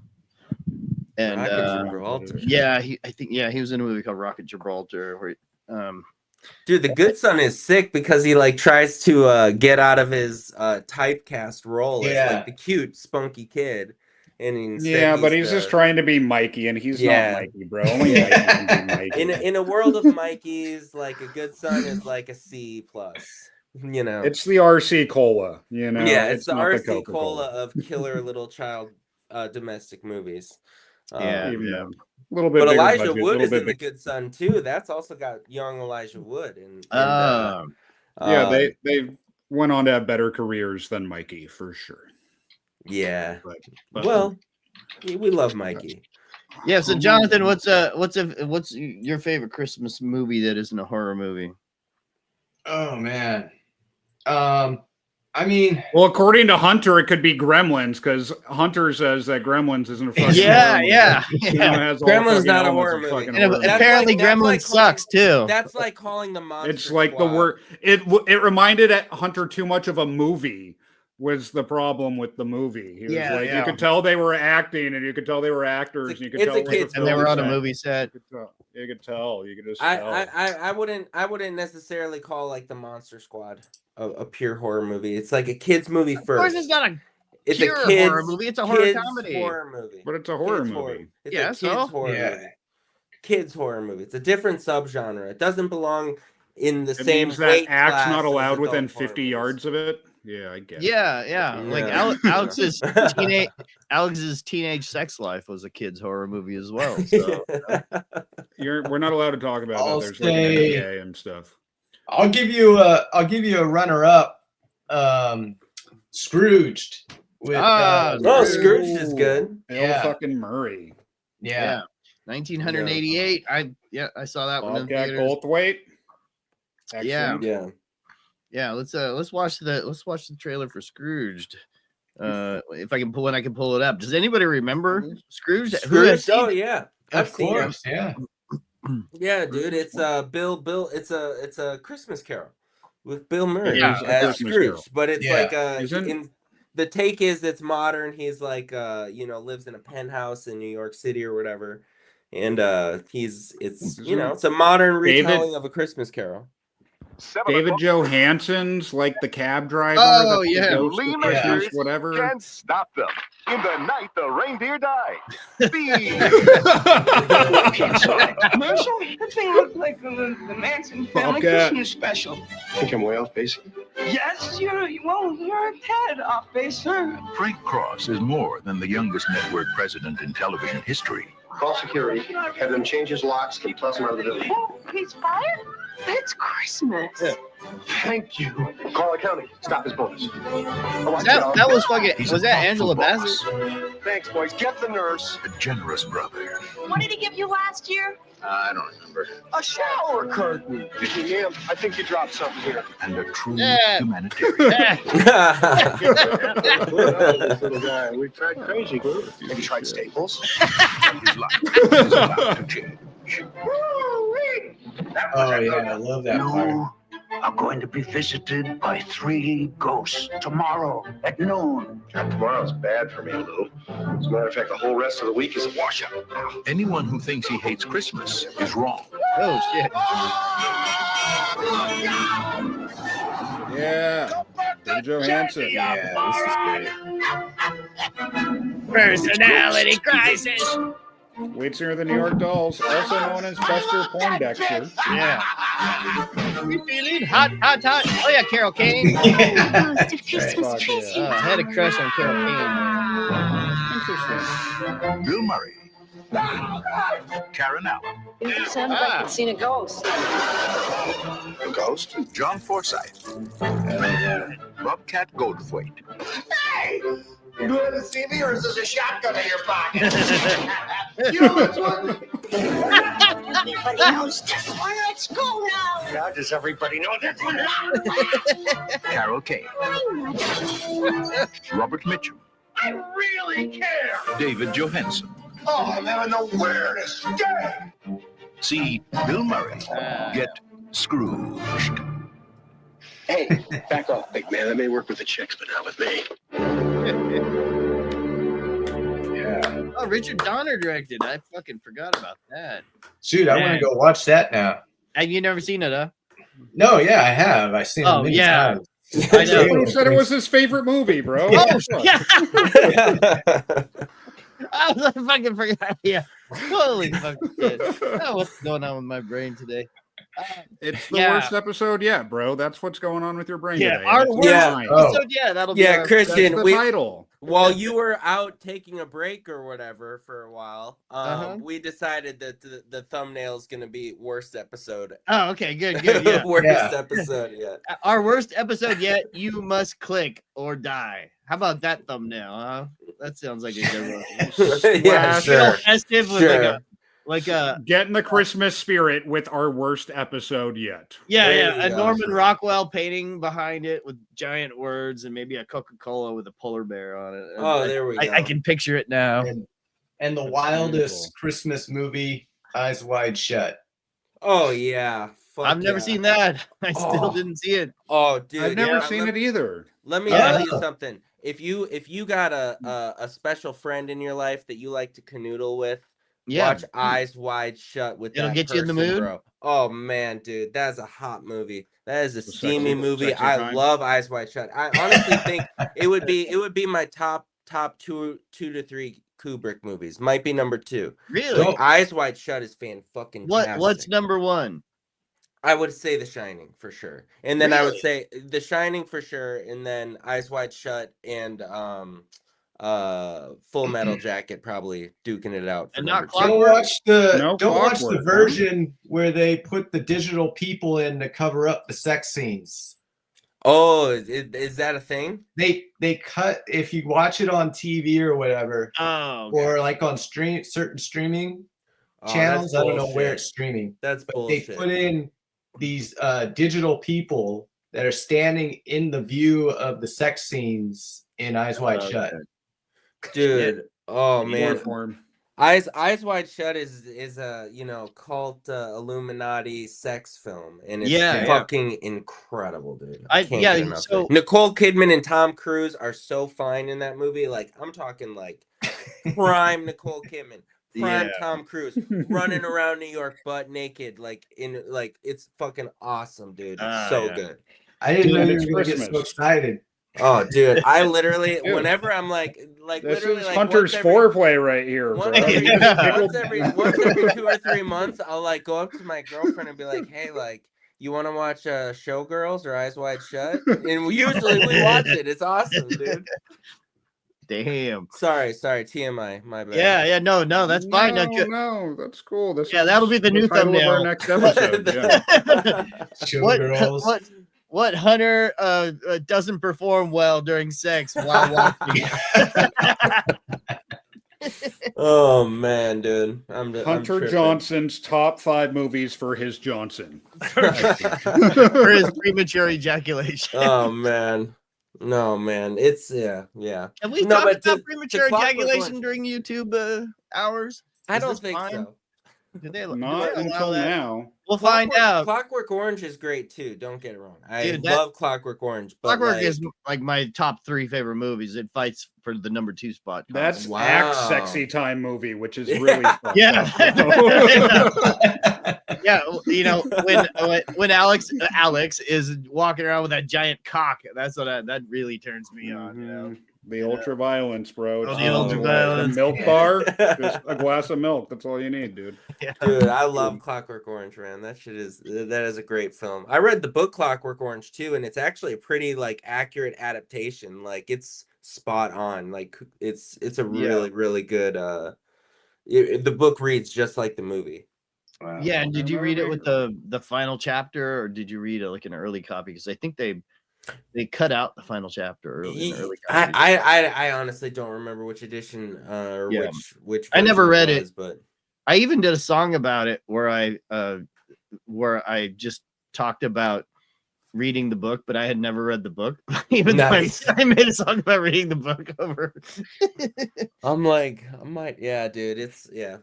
And Rocket Gibraltar. Yeah, he was in a movie called Rocket Gibraltar where Dude, The Good Son is sick because he like tries to get out of his typecast role as like the cute, spunky kid. And instead but he's just trying to be Mikey, and he's not Mikey, bro. Only Mikey can be Mikey. In a world of Mikeys, like A Good Son is like a C+. You know, It's the RC Cola, you know. yeah, it's the not RC Coca-Cola. Cola of killer little child domestic movies. A little bit. But bigger Elijah budget, Wood little is bit in The big. Good Son too. That's also got young Elijah Wood. They went on to have better careers than Mikey for sure. Yeah. But- Well, we love Mikey. Yeah. So Jonathan, what's your favorite Christmas movie that isn't a horror movie? Oh man. I mean, well, according to Hunter, it could be Gremlins because Hunter says that Gremlins isn't a fucking Yeah, horror movie. yeah, You know, it has all the Gremlins fucking not a elements horror of movie. fucking And horror movie. apparently, Gremlins sucks too. That's like calling the monster. It's like the Squad. word. It reminded Hunter too much of a movie. Was the problem with the movie? He was like, you could tell they were acting, and you could tell they were actors, and you could tell it was a and they were on a film movie set. You could tell. You could just tell. I wouldn't necessarily call like the Monster Squad a pure horror movie. It's like a kids movie first. Of course, it's not a pure horror movie. It's a horror comedy. Horror movie. But it's a horror Kids movie. Horror. It's Yeah, a kids so? horror Yeah. movie. Kids horror movie. It's a different subgenre. It doesn't belong in the It same means that weight act's class not as allowed adult within horror 50 movies. yards of it. Yeah, I get it. Yeah. Like Yeah. Alex's teenage sex life was a kid's horror movie as well. So We're not allowed to talk about I'll that. There's like an say- NDA and stuff. I'll give you a runner up. Scrooged. With, Scrooged is good. Yeah. Fucking Murray. Yeah. 1988. I saw that one in Bobcat theaters. Goldthwait. Yeah. Excellent. Yeah, let's watch the trailer for Scrooged. If I can pull it up. Does anybody remember Scrooged? Who has Scrooged? Oh seen it? yeah, Of course, yeah. Yeah, dude. It's Bill. It's a Christmas Carol with Bill Murray Yeah, as Christmas Scrooge, Carol. but it's Yeah. like the take is it's modern. He's like lives in a penthouse in New York City or whatever, and it's a modern retelling of a Christmas Carol. David Johansen's like the cab driver. Oh, the yeah. ghost Lee of Christmas, Majors whatever. can't stop them. In the night the reindeer died. Fave. Commercial? That thing looked like the Manson family Bobcat. Christmas special. Think I'm way off base? Yes, you're a tad off base, sir. Frank Cross is more than the youngest network president in television history. Call security. Have them change his locks and toss him out of the building. Oh, he's fired? It's Christmas. Yeah. Thank you. Call accounting. Stop his bonus. That was fucking. Was that Angela Bassett? Thanks, boys. Get the nurse. A generous brother. What did he give you last year? I don't remember. A shower curtain. Ma'am, I think you dropped something here. And a true Yeah. humanitarian. This little guy. We tried crazy. Have you tried Staples? His life is about to change. Oh yeah, I love that part. You are going to be visited by 3 ghosts tomorrow at noon. Tomorrow's bad for me, Lou. As a matter of fact, the whole rest of the week is a washout. Anyone who thinks he hates Christmas is wrong. Oh shit! Yeah. David Johansen. Yeah, this is great. Personality crisis. Lead singer of the New York Dolls, also known as Buster Poindexter. Yeah. We feeling hot. Oh yeah, Carol Kane. Ghost of Christmas Fuck present. yeah. I had a crush on Carol Kane. Interesting. Bill Murray. Karen Allen. You sounded like you'd seen a ghost. A ghost? John Forsythe. Bobcat Goldthwait. Hey! You glad to see me, or is this a shotgun in your pocket? You know which one? Everybody knows this one. Let's go now. Now does everybody know this one? Carol Kane. Robert Mitchum. I really care. David Johansen. Oh, I'm having the weirdest day. See Bill Murray. Get Scrooged. Hey, back off, big man. That may work with the chicks, but not with me. Yeah. Oh, Richard Donner directed. I fucking forgot about that. Shoot, I want to go watch that now. Have you never seen it, huh? No, yeah, I have. I've seen it Oh, many yeah. times. I know. Who said it was his favorite movie, bro? Oh, yeah. I fucking forgot. Yeah. Holy fucking shit. Oh, what's going on with my brain today? It's the Yeah. worst episode yet, bro. That's what's going on with your brain Yeah, today. our That's worst fine. episode. Yeah, that'll be our, Christian, That's the title. while you were out taking a break or whatever for a while, Uh-huh. we decided that the thumbnail is going to be worst episode. Oh, okay, good. Yeah. Worst Yeah. episode yet. Our worst episode yet. You must click or die. How about that thumbnail, huh? That sounds like a good one. Yeah, sure. Festive with like a get in the Christmas spirit with our worst episode yet. Yeah, a Norman Rockwell painting behind it with giant words and maybe a Coca-Cola with a polar bear on it. Oh, there we go. I can picture it now. And the wildest Christmas movie, Eyes Wide Shut. Oh yeah. I've never seen that. I still didn't see it. Oh, dude, I've never seen it either. Let me tell you something. If you got a special friend in your life that you like to canoodle with, watch Eyes Wide Shut with It'll that get you in the person, mood? bro. Oh man, dude, that's a hot movie. That is a steamy movie. sexy I time. love Eyes Wide Shut. I honestly think it would be my top two to three Kubrick movies. Might be number 2. Really? Like, Eyes Wide Shut is fan-fucking-tastic. What's number 1? I would say The Shining for sure, and then I would say The Shining for sure, and then Eyes Wide Shut and Full Metal Jacket probably duking it out. For And number not 2. Don't watch the version where they put the digital people in to cover up the sex scenes. Oh, is that a thing? They cut, if you watch it on TV or whatever, or like on certain streaming channels. I don't know where it's streaming. That's but bullshit. They put in these digital people that are standing in the view of the sex scenes in Eyes Wide Shut. Dude, oh man. Form. Eyes Wide Shut is a cult Illuminati sex film, and it's fucking incredible, dude. I can't get enough of it. Nicole Kidman and Tom Cruise are so fine in that movie. Like I'm talking like prime Nicole Kidman, prime Tom Cruise, running around New York butt naked, like it's fucking awesome, dude. It's so good. I didn't know you were gonna get so excited. Oh, dude, I literally, whenever I'm like this literally is like Hunter's foreplay right here, bro. Once every 2 or 3 months, I'll like go up to my girlfriend and be like, "Hey, like, you want to watch Showgirls or Eyes Wide Shut?" And usually we watch it. It's awesome, dude. Damn. Sorry, TMI. My bad. Yeah, no, that's fine. No, that's cool. That'll be the new title thumbnail of our next episode. What Hunter doesn't perform well during sex while watching? Oh man, dude, Hunter Johnson's top 5 movies for his Johnson. For his premature ejaculation. Oh man. No, man, it's yeah. Have we talked about premature ejaculation during YouTube hours? I don't think so. Not until now. We'll find out. Clockwork Orange is great too. Don't get it wrong. I love Clockwork Orange. But Clockwork is like my top 3 favorite movies. It fights for the number 2 spot. That's Act Sexy Time movie, which is really fun. Yeah. Yeah, when Alex is walking around with that giant cock, that's what that really turns me on. The ultra violence, bro. The ultra violence. The milk bar, just a glass of milk. That's all you need, dude. Yeah. Dude, I love Clockwork Orange, man. That is a great film. I read the book Clockwork Orange too, and it's actually a pretty like accurate adaptation. Like it's spot on. Like it's a really good. The book reads just like the movie. Wow. Yeah, and did you read it with the final chapter, or did you read like an early copy? Because I think they cut out the final chapter early. I honestly don't remember which edition or which. I never read it, but I even did a song about it where I just talked about reading the book, but I had never read the book. Even though I made a song about reading the book over. I'm like, I might, dude. It's yeah.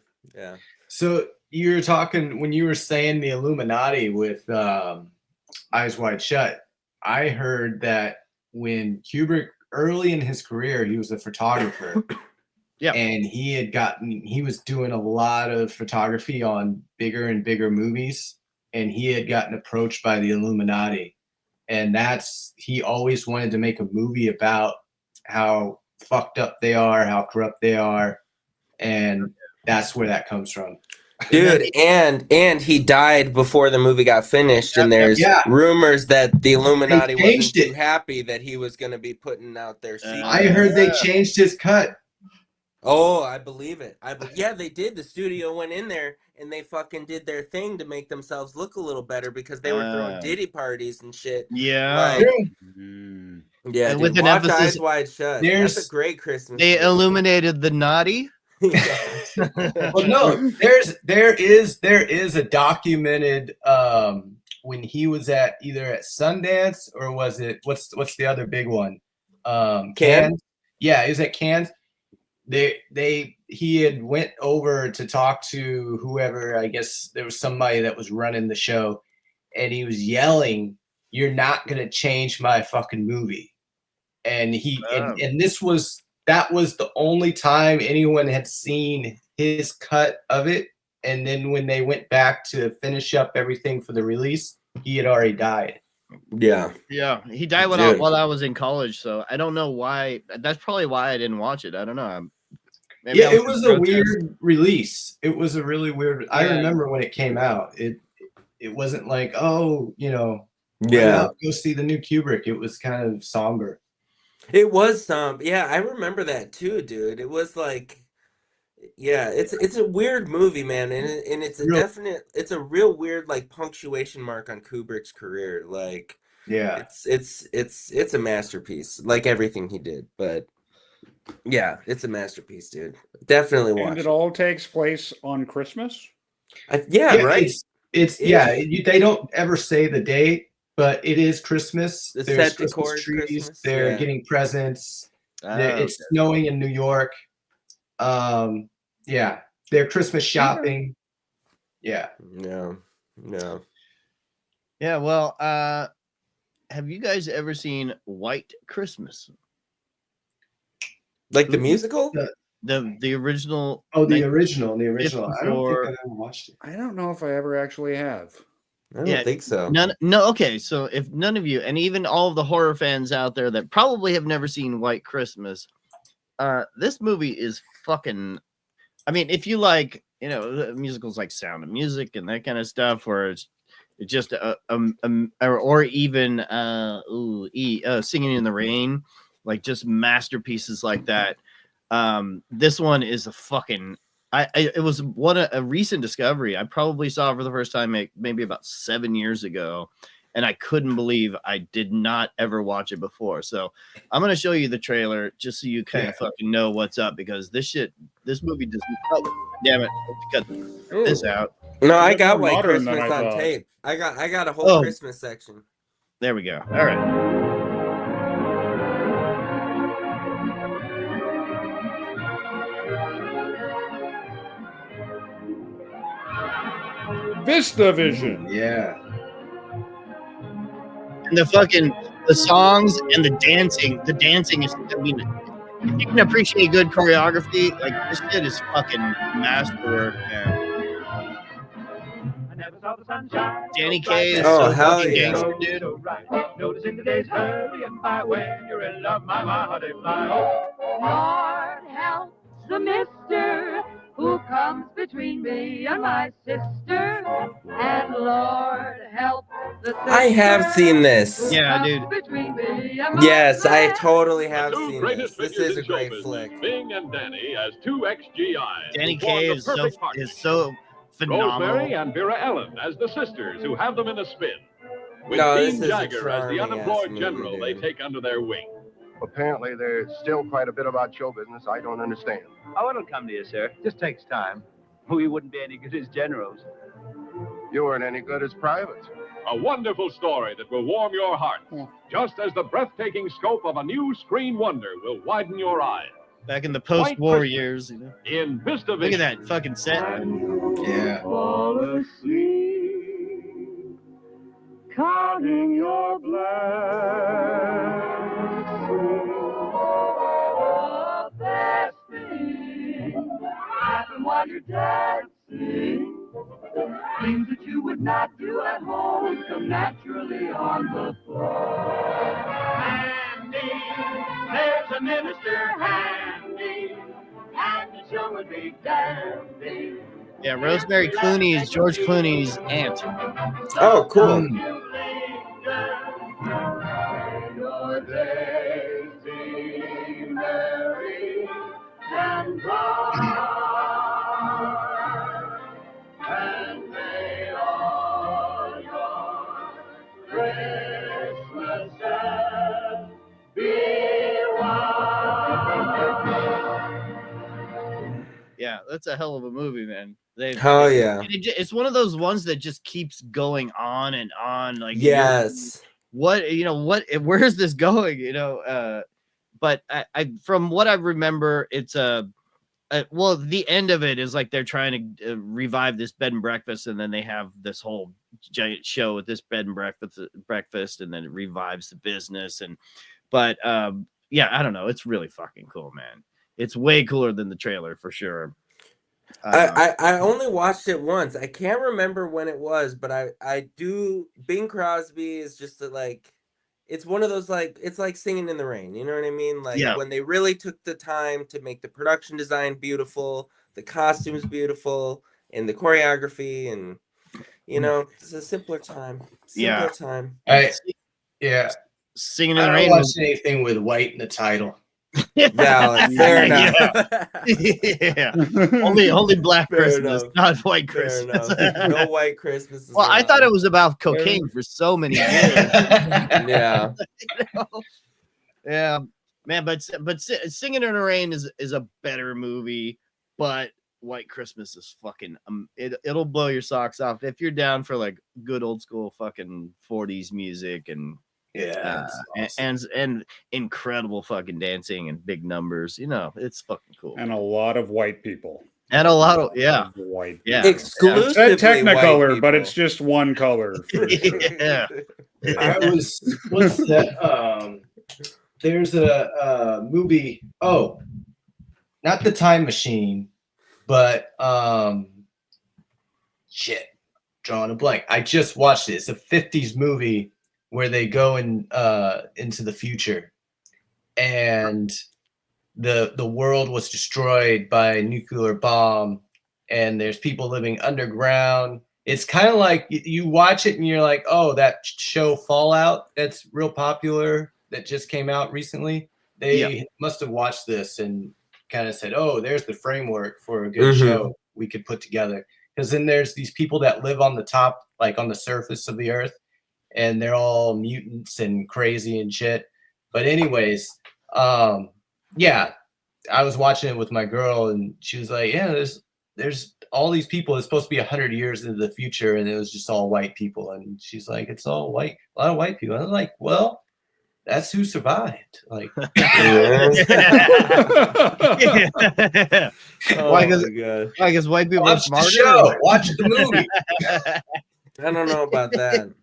So you were talking when you were saying the Illuminati with Eyes Wide Shut. I heard that when Kubrick, early in his career, he was a photographer. Yeah. And he was doing a lot of photography on bigger and bigger movies. And he had gotten approached by the Illuminati. And he always wanted to make a movie about how fucked up they are, how corrupt they are. And that's where that comes from. Dude, and he died before the movie got finished, and there's rumors that the Illuminati wasn't too happy that he was going to be putting out their secret. I heard they changed his cut. Oh, I believe it. Yeah, they did. The studio went in there and they fucking did their thing to make themselves look a little better because they were throwing Diddy parties and shit. Yeah. Like, yeah, And dude, with an watch emphasis, Eyes Wide Shut. That's a great Christmas They movie. illuminated the naughty. Well, no, there is a documented when he was either at Sundance or was it what's the other big one? Cannes. Yeah, he was at Cannes. He had went over to talk to whoever, I guess there was somebody that was running the show, and he was yelling, "You're not gonna change my fucking movie." And that was the only time anyone had seen his cut of it. And then when they went back to finish up everything for the release, he had already died. Yeah. Yeah, he died while I was in college, so I don't know why. That's probably why I didn't watch it. I don't know. Maybe Yeah, it was a weird release. It was a really weird. I Yeah. remember when it came out. It wasn't like, oh, Yeah. go see the new Kubrick. It was kind of somber. It was yeah, I remember that too, dude. It was like, yeah, it's a weird movie, man, and it's a real weird like punctuation mark on Kubrick's career. Like, yeah, it's a masterpiece, like everything he did. But yeah, it's a masterpiece, dude. Definitely watch. And it all takes place on Christmas. Yeah, right. They don't ever say the date. But it is Christmas. The There's set decor is trees. Christmas. They're Yeah. getting presents. Oh, It's snowing in New York. Yeah, they're Christmas shopping. Yeah. No. Yeah, well, have you guys ever seen White Christmas? Like the musical? The original. Oh, the original. I don't think Before- I ever watched it. I don't know if I ever actually have. I don't think so. No. Okay, so if none of you, and even all of the horror fans out there that probably have never seen White Christmas, this movie is fucking. I mean, if you like, musicals like Sound of Music and that kind of stuff, where it's just or even Singing in the Rain, like just masterpieces like that. This one is a fucking. It was a recent discovery. I probably saw it for the first time maybe about 7 years ago, and I couldn't believe I did not ever watch it before. So I'm gonna show you the trailer just so you kind of fucking know what's up, because this movie doesn't. Oh, damn it! Cut this out. No, I got White Christmas on tape. I got a whole Christmas section. There we go. All right. VistaVision. Yeah. And the songs and the dancing is, I mean, if you can appreciate good choreography, like this shit is fucking masterwork, man. Danny Kaye is so fucking gangster, dude. Noticing the days hurry and by when you're in love, my heart is fly. Lord help the mister who comes between me and my sister, and Lord help the sister. I have seen this. Yeah, dude. Yes, I totally have seen this. This is a great flick. Bing and Danny as two ex-GIs. Danny Kaye is so phenomenal. Rosemary and Vera Ellen as the sisters who have them in a spin. With this Dean is a Jagger as the charming-ass unemployed movie, general dude. they take under their wing. Apparently, there's still quite a bit about show business I don't understand. Oh, it'll come to you, sir. Just takes time. We wouldn't be any good as generals. You weren't any good as privates. A wonderful story that will warm your heart, just as the breathtaking scope of a new screen wonder will widen your eyes. Back in the post-war years, In VistaVision. Look at that fucking set. Yeah. Fall asleep, counting your blessings. The best thing happen while you're dancing. Things that you would not do at home come naturally on the floor. Handy, there's a minister handy, and the show would be dandy. Yeah, Rosemary Clooney is George Clooney's aunt. Oh, cool. Your days be merry and bright. Christmas Eve, be Yeah, that's a hell of a movie, man. Hell yeah. It's one of those ones that just keeps going on and on. Like, Yes. where is this going? But I from what I remember, it's well, the end of it is like they're trying to revive this bed and breakfast, and then they have this whole giant show with this bed and breakfast, and then it revives the business. But yeah, I don't know. It's really fucking cool, man. It's way cooler than the trailer for sure. I only watched it once. I can't remember when it was, but I do. Bing Crosby is just like, it's one of those, like, it's like Singing in the Rain. You know what I mean? Like when they really took the time to make the production design beautiful, the costumes beautiful, and the choreography, and it's a simpler time. Simpler time. Singing in the I Rain. don't watch anything with white in the title. Yeah, fair enough. Yeah. Only Black Fair Christmas, enough. not White Fair Christmas. enough. No White Christmas. Well, I thought it was about cocaine for so many years. Yeah. Yeah, man. But Singing in the Rain is a better movie, but White Christmas is fucking it'll blow your socks off if you're down for like good old school fucking 40s music and awesome. and incredible fucking dancing and big numbers. It's fucking cool. And a lot of white people. And a lot of white. Yeah. It's Exclusively Technicolor, white but people. it's just one color. Yeah. What's that? There's a movie. Oh, not The Time Machine, but shit, drawing a blank. I just watched it. It's a 50s movie where they go into the future, and the world was destroyed by a nuclear bomb, and there's people living underground. It's kind of like you watch it and you're like, oh, that show Fallout that's real popular that just came out recently. They must have watched this and kind of said, oh, there's the framework for a good show we could put together. Because then there's these people that live on the top, like on the surface of the earth, and they're all mutants and crazy and shit. But anyways, yeah, I was watching it with my girl, and she was like, yeah, there's all these people. It's supposed to be 100 years into the future, and it was just all white people. And she's like, it's all white, a lot of white people. I was like, well, that's who survived. Like, Why? Because white people are smarter. The show. Watch the movie. I don't know about that.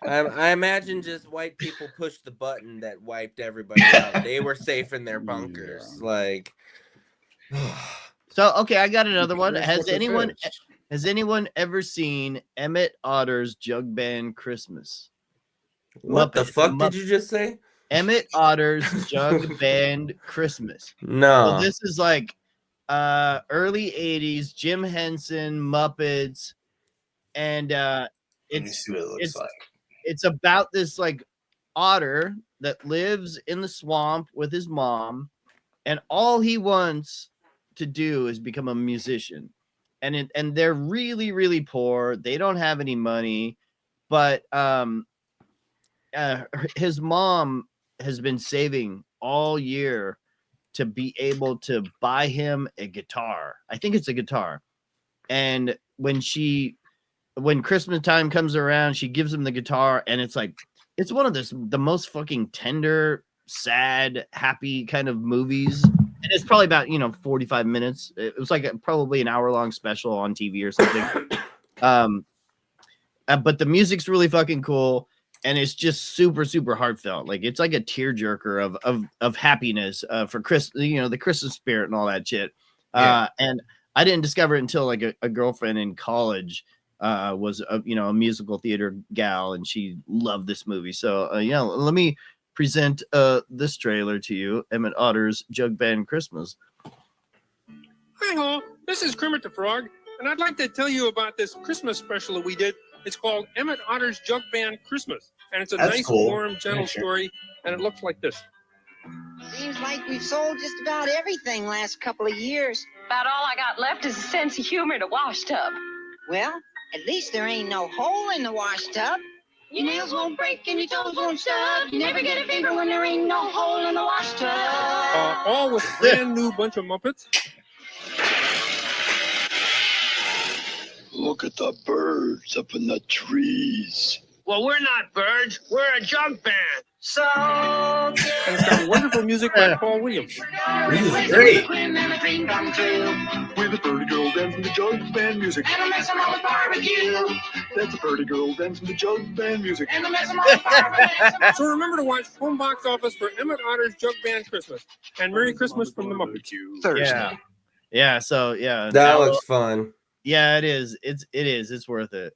I imagine just white people pushed the button that wiped everybody out. They were safe in their bunkers. Like, so okay, I got another one. Has anyone ever seen Emmett Otter's Jug Band Christmas? What the fuck did you just say? Emmett Otter's Jug Band Christmas. No. So this is like early 80s, Jim Henson, Muppets, and it's about this like otter that lives in the swamp with his mom, and all he wants to do is become a musician. And they're really, really poor. They don't have any money, but his mom has been saving all year to be able to buy him a guitar. I think it's a guitar. And when Christmas time comes around, she gives him the guitar, and it's one of the most fucking tender, sad, happy kind of movies. And it's probably about 45 minutes. It was like probably an hour-long special on TV or something. But the music's really fucking cool, and it's just super, super heartfelt. Like, it's like a tearjerker of happiness for the Christmas spirit and all that shit. And I didn't discover it until like a girlfriend in college was a musical theater gal, and she loved this movie. So let me present this trailer to you, Emmett Otter's Jug Band Christmas. Hi ho, this is Kermit the Frog, and I'd like to tell you about this Christmas special that we did. It's called Emmett Otter's Jug Band Christmas, and it's a nice, warm, gentle story, and it looks like this. Seems like we've sold just about everything last couple of years. About all I got left is a sense of humor in a wash tub. Well, at least there ain't no hole in the wash tub. Your nails won't break and your toes won't stub. You never get a fever when there ain't no hole in the washtub. All with brand new bunch of Muppets. Look at the birds up in the trees. Well, we're not birds. We're a junk band. So. And it's got wonderful music by Paul Williams. This is great. With a pretty girl dancing the jug band music. And a mess around with barbecue. That's a pretty girl dancing the jug band music. And a mess around with barbecue. So remember to watch Home Box Office for Emmett Otter's Jug Band Christmas. And Merry Christmas from the Muppets. Thursday. Yeah. So yeah. That looks fun. Yeah, it is. It's worth it.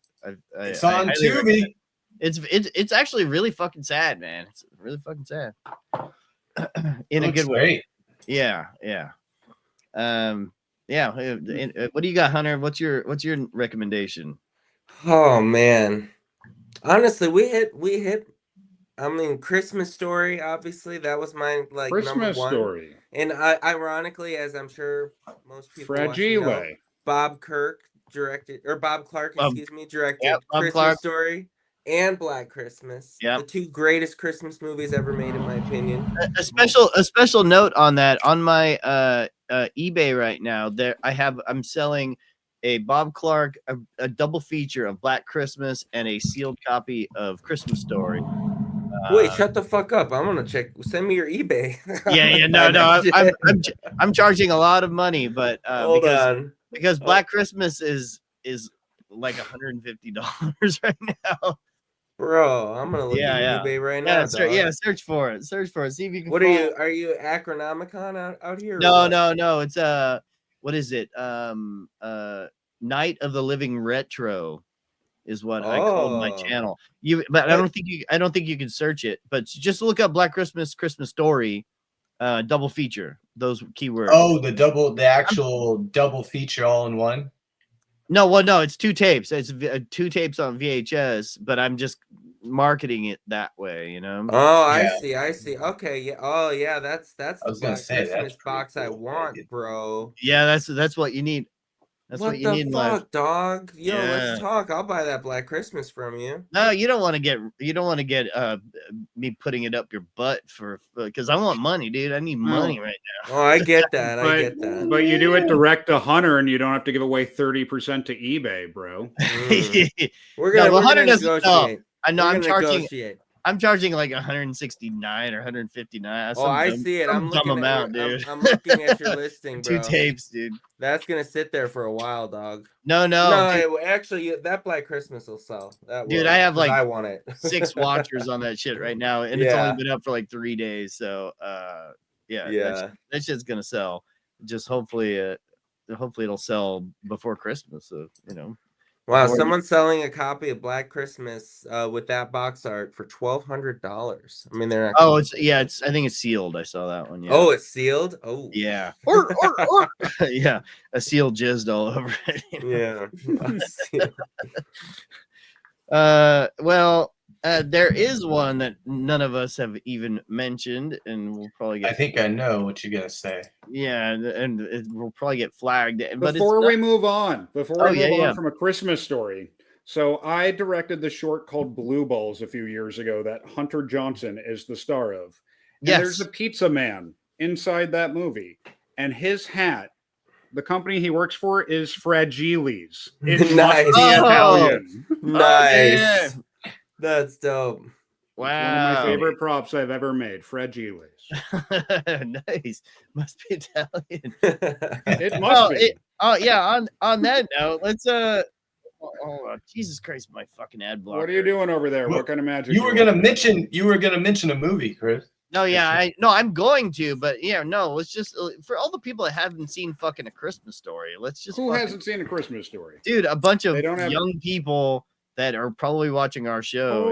It's on Tubi. It's actually really fucking sad, man. It's really fucking sad. In a Looks good way. great. Yeah. What do you got, Hunter? What's your recommendation? Oh man, honestly, we hit. I mean, Christmas Story. Obviously, that was my Christmas number one. Story. And ironically, as I'm sure most people Fragile. Bob Clark directed Yep, Christmas Clark. Story and Black Christmas. Yep. The two greatest Christmas movies ever made, in my opinion. A special note on that, on my eBay right now, I'm selling a Bob Clark, a double feature of Black Christmas and a sealed copy of Christmas Story. Wait, shut the fuck up! I'm gonna check. Send me your eBay. No. I'm charging a lot of money, but Hold on. because Black Christmas is like $150 right now. Bro, I'm gonna look at eBay right now. Search for it. See if you can. What are you Acronomicon out here? No. It's what is it? Night of the Living Retro is what I called my channel. But I don't think you can search it. But just look up Black Christmas Story, double feature. Those keywords. Oh, the actual double feature all in one. No, it's two tapes. It's two tapes on VHS, but I'm just marketing it that way, you know. Oh, I see. Okay, yeah. Oh, yeah. That's the Christmas box I want, bro. Yeah, that's what you need. That's what you need in life. Fuck, dog? Yo, let's talk. I'll buy that Black Christmas from you. No, you don't want to get me putting it up your butt because I want money, dude. I need money right now. Oh, I get that. But you do it direct to Hunter, and you don't have to give away 30% to eBay, bro. We're gonna negotiate. I know I'm charging like 169 or 159. Oh, I see it. I'm looking dude. I'm looking at your listing, bro. 2 tapes, dude. That's gonna sit there for a while, dog. No. Actually, that Black Christmas will sell. Dude, I have I want it. 6 watchers on that shit right now, and it's only been up for like 3 days. So, that shit's gonna sell. Just hopefully it'll sell before Christmas. So, you know. Wow, someone's selling a copy of Black Christmas with that box art for $1,200. I mean, they're not. Oh, I think it's sealed. I saw that one. Yeah. Oh, it's sealed. Oh, yeah. Yeah, a seal jizzed all over it. Well, there is one that none of us have even mentioned, and we'll probably get. I think I know what you're gonna say. Yeah, and we'll probably get flagged. Before we move on from A Christmas Story, so I directed the short called Blue Balls a few years ago that Hunter Johnson is the star of. And there's a pizza man inside that movie, and his hat, the company he works for, is Fragiles. It nice. Must be Italian. Nice. That's dope. Wow. One of my favorite props I've ever made. Fragiles. Nice. Must be Italian. It must be. On that note, let's Jesus Christ, my fucking ad blocker. What are you doing over there? What kind of magic? You were gonna mention a movie, Chris. No, I'm going to, but let's just for all the people that haven't seen fucking A Christmas Story, let's just hasn't seen A Christmas Story? Dude, a bunch of young people that are probably watching our show,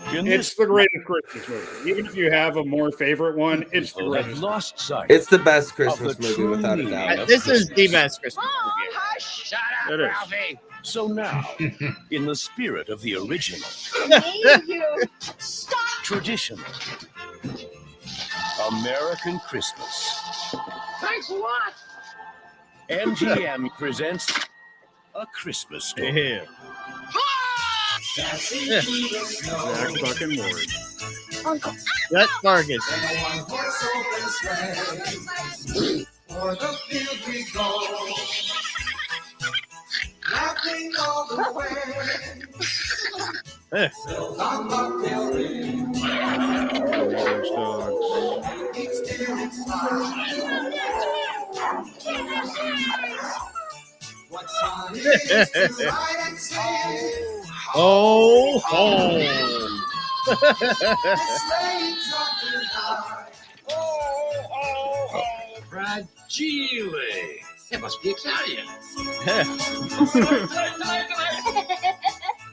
It's the greatest Christmas movie. Even if you have a more favorite one, it's the greatest. Lost sight. It's the best Christmas movie, without a doubt. This is the best Christmas movie. Shut up, It is. Ralphie. So now, in the spirit of the original, traditional, American Christmas, Thanks a lot. MGM presents A Christmas Story. Yeah. Ah! Jack fucking Ward. Uncle. That's Marcus. For the field we go, laughing all the way. Still on the field, still it's fine. What's on it is to write and say, Oh, Fragile. That must be Italian.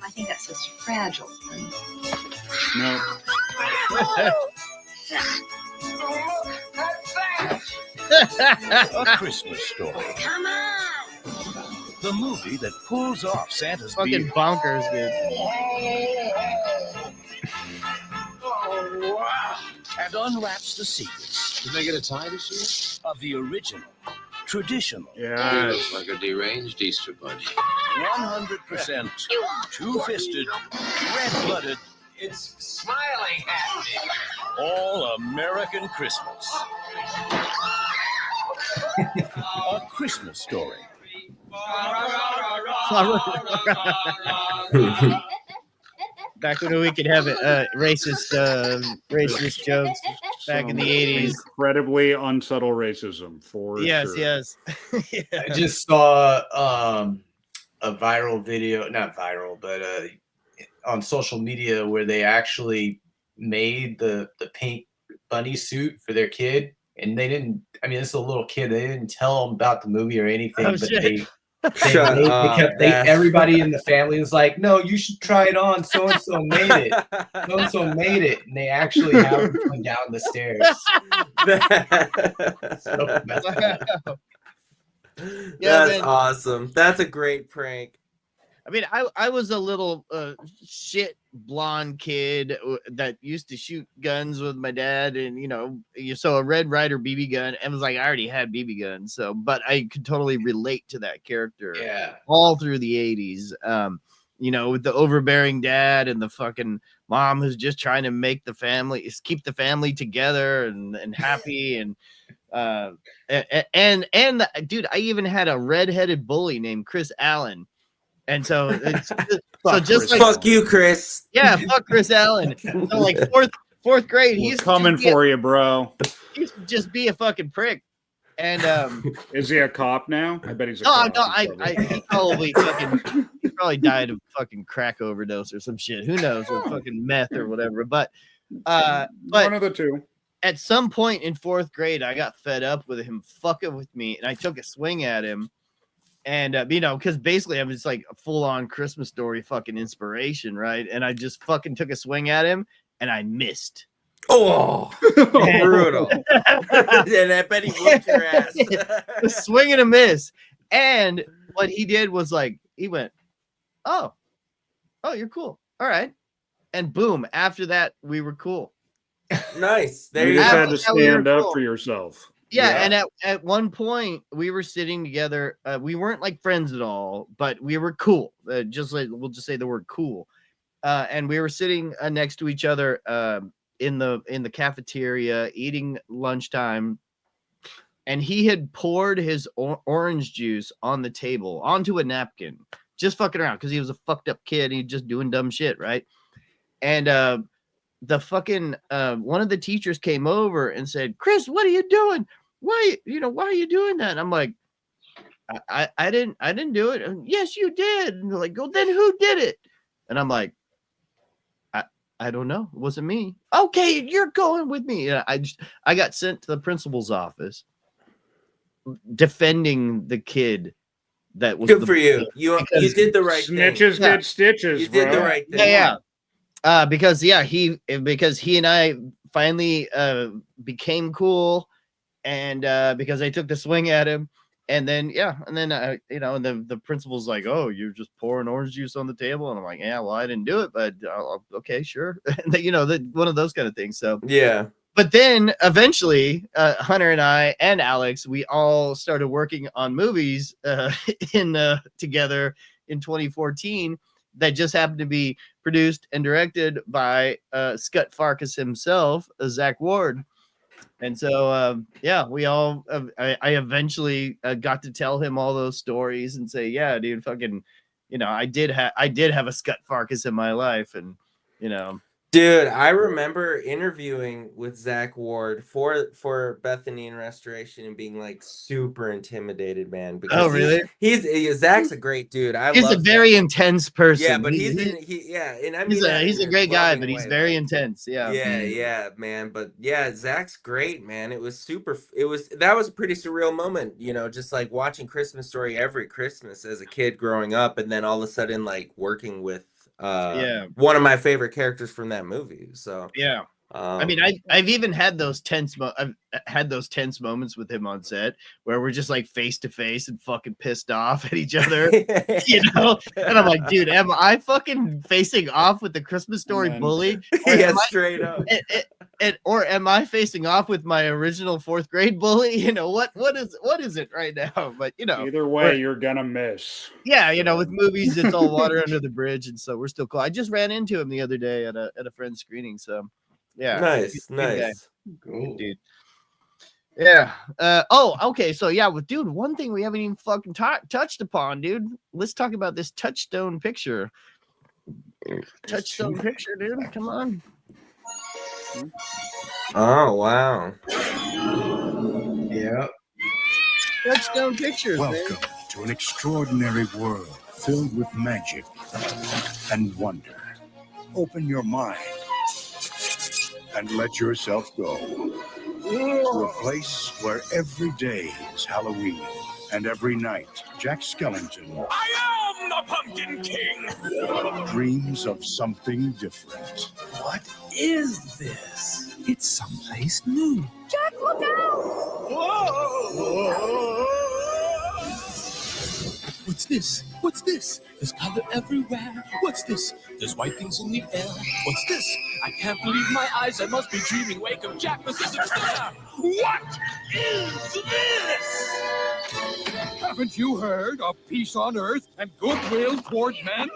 I think that says fragile. No. A Christmas Story. Come on. The movie that pulls off Santa's fucking beard bonkers, dude. Oh, wow. And unwraps the secrets. Did they get a tie this of the original, traditional, year? Yeah. Looks like a deranged Easter bunny. 100% two-fisted, red-blooded. It's smiling at me. All American Christmas. A Christmas Story. Back when we could have racist jokes back in the 80s. Incredibly unsubtle racism for yes, sure. yes. I just saw a viral video, not viral, but on social media where they actually made the pink bunny suit for their kid, and they didn't. I mean, this is a little kid. They didn't tell him about the movie or anything, Oh, but shit. everybody in the family was like, "No, you should try it on. So and so made it. So and so made it," and they actually have him come down the stairs. So messed up. That's awesome. That's a great prank. I mean, I was a little shit blonde kid that used to shoot guns with my dad, and you saw a Red Ryder BB gun, and was like, I already had BB guns, so but I could totally relate to that character. Yeah, all through the 80s. With the overbearing dad and the fucking mom who's just trying to make the family keep the family together and happy and dude, I even had a redheaded bully named Chris Allen. And so it's just like fuck you, Chris. Yeah, fuck Chris Allen. So like fourth grade, he's coming for you, bro. He used to just be a fucking prick. And is he a cop now? I bet he's a no, cop. no, he probably died of fucking crack overdose or some shit. Who knows? Or fucking meth or whatever. But one of the two. At some point in fourth grade, I got fed up with him fucking with me, and I took a swing at him. And, because basically I was like a full-on Christmas Story fucking inspiration, right? And I just fucking took a swing at him, and I missed. Oh, brutal. And I bet he whooped your ass. A swing and a miss. And what he did was like, he went, oh, you're cool. All right. And boom, after that, we were cool. Nice. There you had to stand up for yourself. Yeah, and at one point we were sitting together. We weren't like friends at all, but we were cool. Just like we'll just say the word cool. And we were sitting next to each other in the cafeteria eating lunchtime. And he had poured his orange juice on the table onto a napkin, just fucking around because he was a fucked up kid. He just doing dumb shit, right? And the fucking one of the teachers came over and said, "Chris, what are you doing? Why are you doing that?" And I'm like, I didn't do it. And, yes, you did. And they're like, "Well, then who did it?" And I'm like, I don't know. It wasn't me. Okay, you're going with me. And I got sent to the principal's office defending the kid. That was good for you. You did the right snitches thing. Get stitches. You bro. did the right thing. Yeah. Because he and I finally became cool, and because I took the swing at him, and then the principal's like, "Oh, you're just pouring orange juice on the table," and I'm like, "Yeah, well, I didn't do it, but okay, sure." One of those kind of things. So yeah. But then eventually, Hunter and I and Alex, we all started working on movies together in 2014. that just happened to be produced and directed by Scott Farkas himself, Zach Ward. And so, yeah, we all, I eventually got to tell him all those stories and say, yeah, dude, fucking, you know, I did have a Scott Farkas in my life. And, you know, dude, I remember interviewing with Zach Ward for Bethany and Restoration and being like super intimidated, man. Because oh, really? He's Zach's a great dude. He's a very intense person. Yeah, but and I mean he's a great guy, but he's very intense. Yeah. Yeah, man. But yeah, Zach's great, man. That was a pretty surreal moment, you know, just like watching Christmas Story every Christmas as a kid growing up, and then all of a sudden like working with one of my favorite characters from that movie. So yeah, I mean, I've even had those tense moments with him on set where we're just like face to face and fucking pissed off at each other, you know. And I'm like, dude, am I fucking facing off with the Christmas Story bully? Yeah, straight up. Or am I facing off with my original 4th grade bully? You know, what is it right now? But you know, either way, you're gonna miss. Yeah, you know, with movies, it's all water under the bridge, and so we're still cool. I just ran into him the other day at a friend's screening, so. Yeah. Nice. Cool, dude. Yeah. Okay. So yeah, dude, one thing we haven't even fucking touched upon, dude. Let's talk about this Touchstone picture. Touchstone picture, dude. Come on. Oh wow. Yeah. Touchstone pictures. Welcome to an extraordinary world filled with magic and wonder. Open your mind and let yourself go to a place where every day is Halloween and every night Jack Skellington I am the Pumpkin King! dreams of something different. What is this? It's someplace new. Jack, look out! Whoa! What's this? What's this? There's color everywhere. What's this? There's white things in the air. What's this? I can't believe my eyes. I must be dreaming. Wake up, Jack. This isn't fair. What is this? Haven't you heard of peace on earth and goodwill toward men?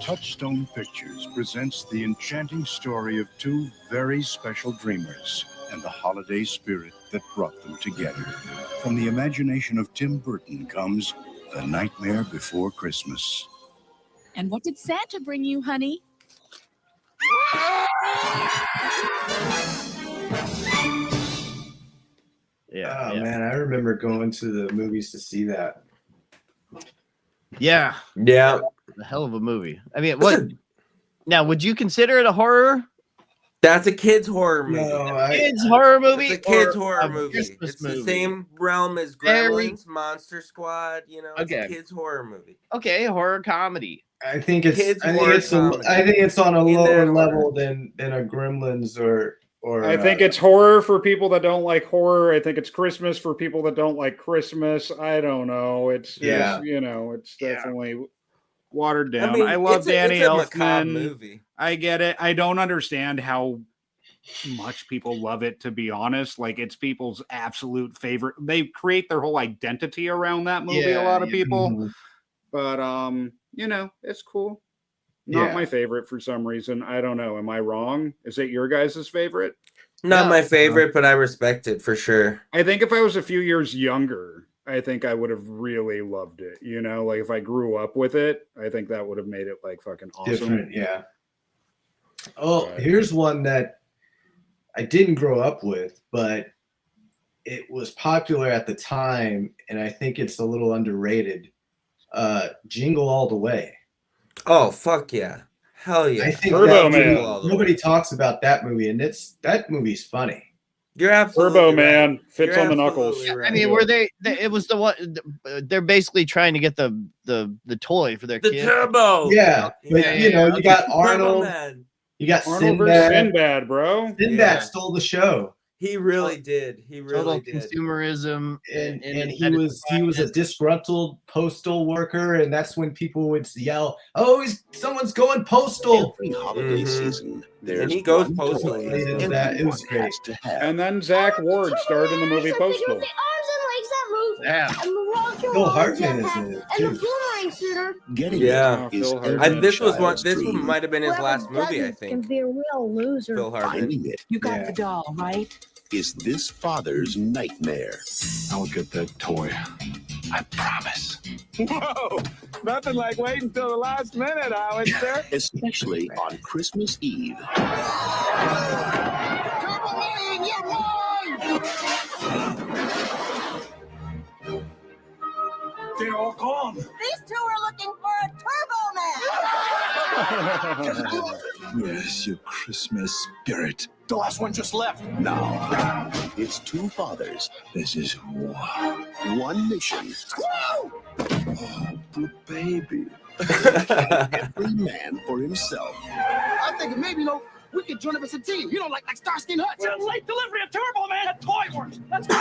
Touchstone Pictures presents the enchanting story of two very special dreamers and the holiday spirit that brought them together. From the imagination of Tim Burton comes The Nightmare Before Christmas. And what did Santa bring you, honey? Yeah. Oh man, I remember going to the movies to see that. Yeah. A hell of a movie. I mean, what? Now, would you consider it a horror? That's a kid's horror movie. Kids horror movie. It's a kid's or horror a movie. Christmas It's movie? the same realm as Gremlins, Monster Squad. You know, it's a kid's horror movie. Okay, horror comedy. I think it's Kids I think horror it's comedy. I think it's on a In lower that level than a Gremlins or I think it's horror for people that don't like horror. I think it's Christmas for people that don't like Christmas. I don't know. It's just, you know, it's definitely watered down. I love Danny Elfman. Movie. I get it. I don't understand how much people love it, to be honest. Like, it's people's absolute favorite. They create their whole identity around that movie, a lot of people. But you know, it's cool. Not my favorite for some reason. I don't know. Am I wrong? Is it your guys' favorite? Not my favorite, but I respect it for sure. I think if I was a few years younger, I think I would have really loved it. You know, like if I grew up with it, I think that would have made it like fucking awesome. different. Yeah. Oh, here's one that I didn't grow up with, but it was popular at the time, and I think it's a little underrated. Jingle All the Way. Oh, fuck yeah. Hell yeah. I think Turbo that Man. movie, nobody talks about that movie, and that movie's funny. You're absolutely Turbo right. Man fits You're on the knuckles. absolutely right. I mean, were they? It was the one. They're basically trying to get the toy for their The kid. Turbo. Yeah, but you know, you got Arnold, Man. you got Arnold versus Sinbad. Sinbad, bro. Sinbad Yeah. stole the show. He really did. He Total really did. consumerism, And he was a disgruntled postal worker, and that's when people would yell, "Oh, someone's going postal!" Every holiday season, there's And he goes one postal. toy It was great. has to have. And then Zach Ward starred in the movie Postal. The arms and legs that move Yeah. And the rocket Phil launcher Hartman is pack, in it, and the too. boomerang shooter. Getting Yeah. it is Phil every Hartman. This was one. child's This dream. might have been his Whoever last movie, I doesn't can think. be a real loser. Phil Hartman. Finding it You got Yeah. the doll, right? is this father's nightmare. I'll get that toy. I promise. Whoa! Nothing like waiting till the last minute, Howitzer. Especially on Christmas Eve. They're all gone. These two are looking for a Turbo Man. Where's your Christmas spirit? The last one just left. Now, it's two fathers, This is war. one mission, The baby. every man for himself. I'm thinking maybe, we could join up as a team. Like Starsky and Hutch. Well, late delivery of Turbo Man at Toy Works. Let's go.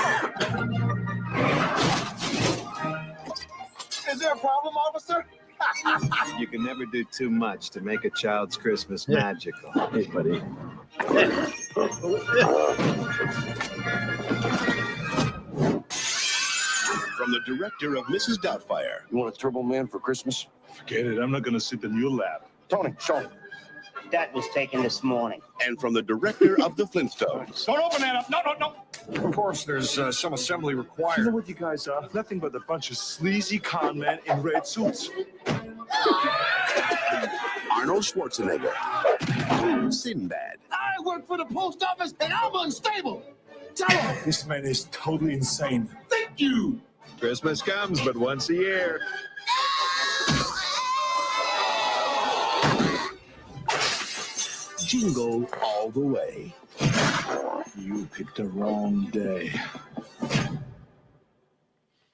Is there a problem, officer? You can never do too much to make a child's Christmas magical. Hey, buddy. From the director of Mrs. Doubtfire. You want a Turbo Man for Christmas? Forget it. I'm not going to sit in your lap. Tony, show him. That was taken this morning. And from the director of The Flintstones. Don't open that up. No. Of course, there's some assembly You know required. what you guys are? Nothing but a bunch of sleazy con men in red suits. Arnold Schwarzenegger. Sinbad. I work for the post office and I'm unstable. Tell him. This man is totally insane. Thank you. Christmas comes but once a year. Jingle all the way. You picked the wrong day.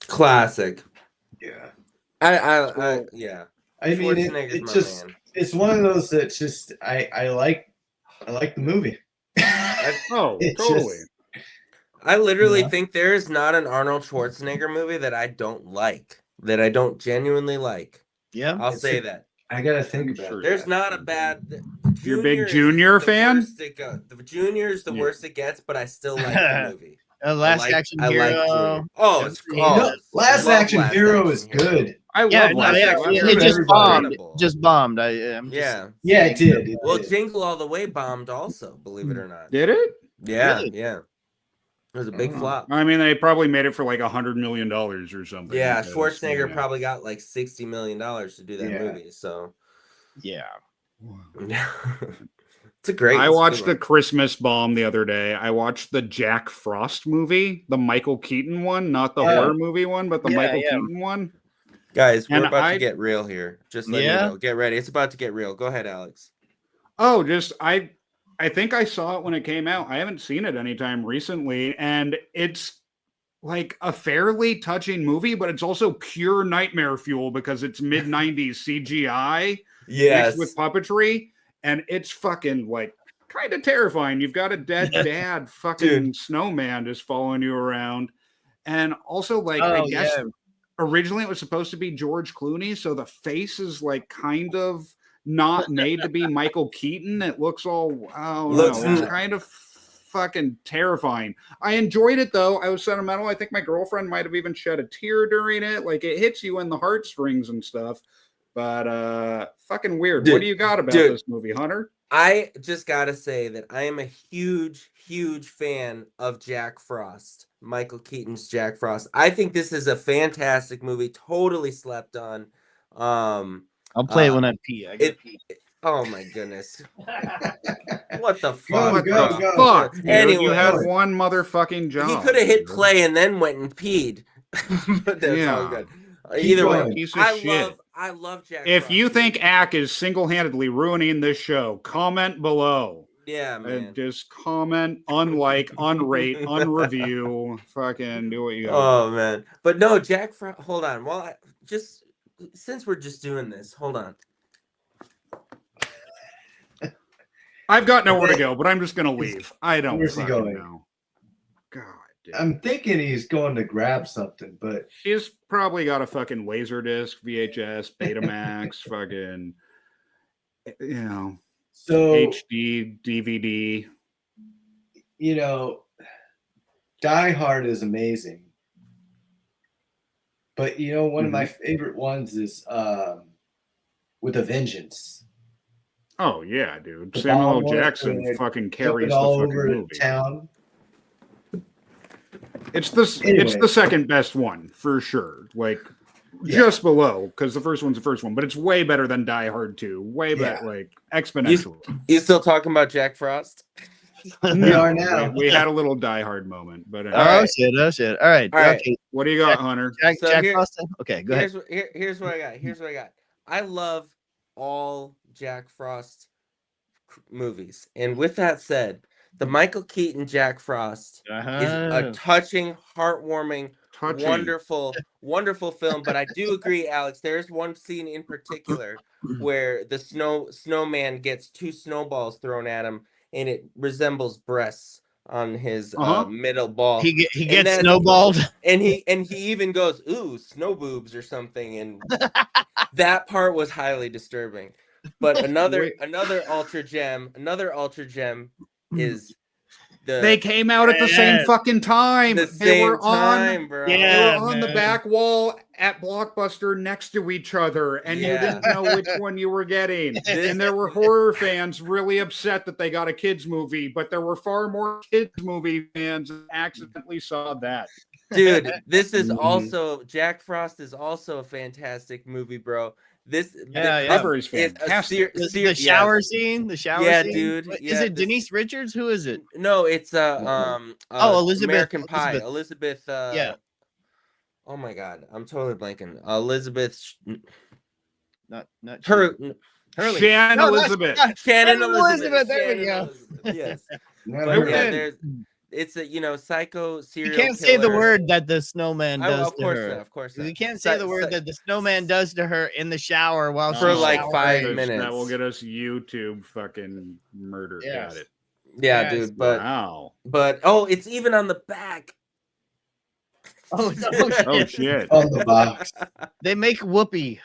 Classic. Yeah. Yeah. I mean, Schwarzenegger's it's my just man. it's one of those that just I like the movie. Oh, It's totally. just- I literally Yeah. think there is not an Arnold Schwarzenegger movie that I don't like, that I don't genuinely like. Yeah. I'll It's say a- that. I gotta think about it. There's not a bad. You're a big is Junior the fan? worst it go- The Junior is the Yeah. worst it gets, but I still like the movie. Last Action Hero. Junior. Oh, it's Junior. oh, No, Last love Action Last Hero Action is Hero. good. I love Yeah, Last yeah, Action it Hero. just bombed. Incredible. Just bombed. I'm just, Yeah. Yeah, it did. It Well, did. Jingle All the Way bombed also, believe it or not. Did it? Yeah, Really? yeah. It was a big flop. I mean, they probably made it for like $100 million or something. Yeah, because, Schwarzenegger yeah. probably got like $60 million to do that Yeah. movie. So yeah. it's a great. I it's a watched good the Christmas Bomb the other day. I watched the Jack Frost movie, the Michael Keaton one, not the horror movie one, but the Yeah, Michael yeah. Keaton one. one. Guys, we're and about I- to get real here. Just let Yeah? you know. Get ready. It's about to get real. Go ahead, Alex. Oh, just I think I saw it when it came out. I haven't seen it anytime recently, and it's like a fairly touching movie, but it's also pure nightmare fuel because it's mid-90s CGI Yes. mixed with puppetry, and it's fucking like kind of terrifying. You've got a dead dad fucking snowman just following you around. And also, like, I Oh, guess yeah. originally it was supposed to be George Clooney, so the face is like kind of not made to be Michael Keaton. It looks all, oh Looks- no, it's kind of fucking terrifying. I enjoyed it though. I was sentimental. I think my girlfriend might have even shed a tear during it. Like, it hits you in the heartstrings and stuff. But fucking weird. What Dude, do you got about dude. this movie, Hunter? I just gotta say that I am a huge, huge fan of Jack Frost, Michael Keaton's Jack Frost. I think this is a fantastic movie, totally slept on. I'll play it when I pee. I gotta pee. Oh my goodness! What the Go, fuck? What go, the go. fuck? Dude? Anyway, you had one motherfucking job. He could have hit dude. play and then went and peed. But that's all Yeah. good. Keep Either way, going. Piece of shit. I love Jack. If Frost. you think Ack is single-handedly ruining this show, comment below. yeah, man. And just comment, unlike, unrate, unreview, fucking do what you got. Oh man, but no, Jack Frost. Hold on. Well, just since we're just doing this, hold on. I've got nowhere to go, but I'm just gonna leave. I don't Where's he fucking going? know. God, dude. I'm thinking he's going to grab something, but He's probably got a fucking Laserdisc, VHS, Betamax, fucking, you know, so HD, DVD. you know, Die Hard is amazing, But you know, one of my favorite ones is With a Vengeance. Oh yeah, dude. The Samuel L. bomb one Jackson where fucking they're carries jumping the all fucking over movie. town. It's the Anyway. it's the second best one for sure. Like just below, because the first one's the first one, but it's way better than Die Hard 2. Way better, like exponentially. You still talking about Jack Frost? We are now. We had a little Die Hard moment, but Oh shit! All right. Okay. What do you got, Hunter? Jack here- Frost. Okay, go ahead. Here's what I got. I love all Jack Frost movies, and with that said, the Michael Keaton Jack Frost is a touching, heartwarming, wonderful film. But I do agree, Alex. There's one scene in particular where the snowman gets 2 snowballs thrown at him, and it resembles breasts on his middle ball. He gets snowballed, and he even goes, "Ooh, snow boobs" or something, and that part was highly disturbing. But another ultra gem is they came out at the same fucking time. They were on the back wall at Blockbuster next to each other, and you didn't know which one you were getting. And there were horror fans really upset that they got a kids movie, but there were far more kids movie fans that accidentally saw that. Dude, this is also Jack Frost is also a fantastic movie, bro. The cover is fantastic. The shower scene. Yeah, scene? dude. Is it Denise Richards? Who is it? No, it's Elizabeth. American Pie. Elizabeth. Oh my God, I'm totally blanking. Elizabeth. Not Hurley. Shannon Elizabeth. Shannon Elizabeth. There we go. Yes. But yeah, it's a psycho serial You can't killer. say the word that the snowman does to her. Of course not. You can't say the word that the snowman does to her in the shower while for she's like showering. 5 minutes. That will get us YouTube fucking murder. Yes. Got it. Yeah, dude. But it's even on the back. Oh shit! On the box. They make Whoopi.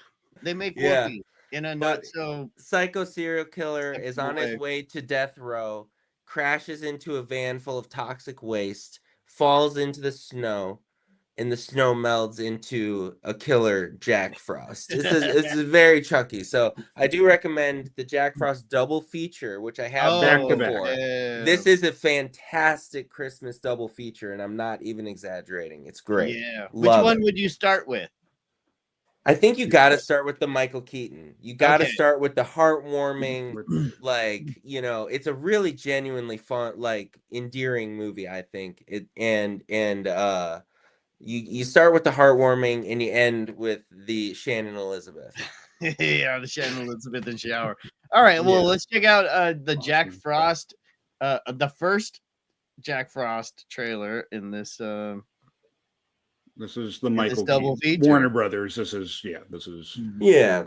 In a But so psycho serial killer is on his way to death row, crashes into a van full of toxic waste, falls into the snow, and the snow melts into a killer Jack Frost. This is very Chucky. So I do recommend the Jack Frost double feature, which I have done before. This is a fantastic Christmas double feature, and I'm not even exaggerating. It's great. Yeah. Love Which one it. would you start with? I think you got to start with the Michael Keaton. You got to start with the heartwarming, it's a really genuinely fun, endearing movie. I think it, you start with the heartwarming and you end with the Shannon Elizabeth. Yeah, the Shannon Elizabeth in shower. All right, well, let's check out the Jack Frost, the first Jack Frost trailer in this. This is the Michael double Keaton. feature. Warner Brothers. This is. Yeah.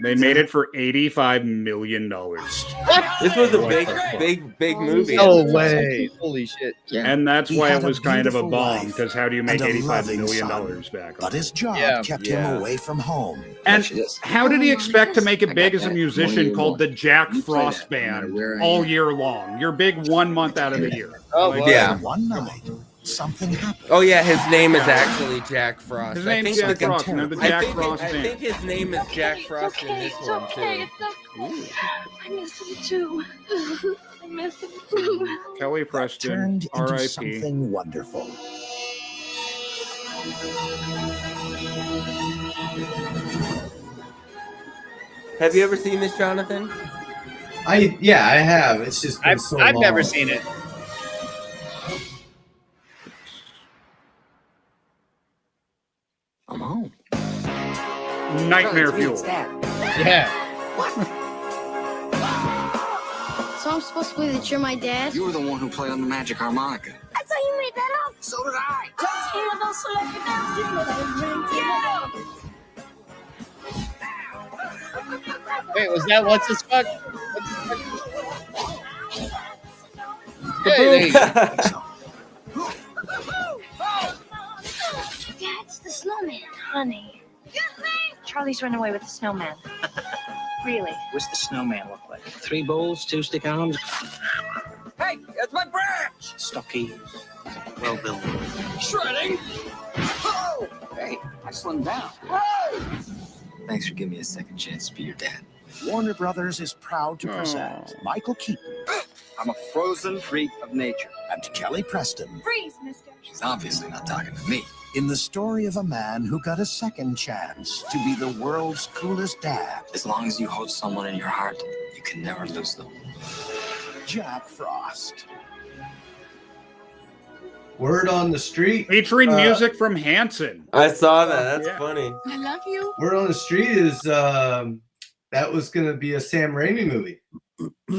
They made it for $85 million. This was a big movie. No way! Holy shit! And that's why it was kind of a beautiful bomb, wife because how do you make and a $85 loving million son. back? But his job kept him away from home. And how did he expect to make it big as a musician called the Jack Frost Band all year long? You're big 1 month out of the year. One night, something happened. Oh yeah, his name is actually Jack Frost. His name's Jack Frost. And they're the Jack Frost I Band. think his name is Jack Frost in this one too. I miss him too. I miss him too. Kelly Preston, Turned into R.I.P. something wonderful. Have you ever seen this, Jonathan? I have. It's just been so I've never long. seen it. I'm home. Nightmare Fuel. Yeah. So I'm supposed to believe that you're my dad? You were the one who played on the magic harmonica. I thought you made that up. So did I. Wait, was that what's his fuck? Hey, That's the snowman, honey. Charlie's run away with the snowman. Really? What's the snowman look like? 3 bowls, 2 stick arms. Hey, that's my branch! Stocky. Well built. Shredding! Oh! I slimmed down. Thanks for giving me a second chance to be your dad. Warner Brothers is proud to present Michael Keaton. I'm a frozen freak of nature. And Kelly Preston. Freeze, mister. She's obviously not talking to me. In the story of a man who got a second chance to be the world's coolest dad. As long as you hold someone in your heart, you can never lose them. Jack Frost. Word on the street. Featuring music from Hanson. I saw that. That's funny. I love you. Word on the street is that was going to be a Sam Raimi movie.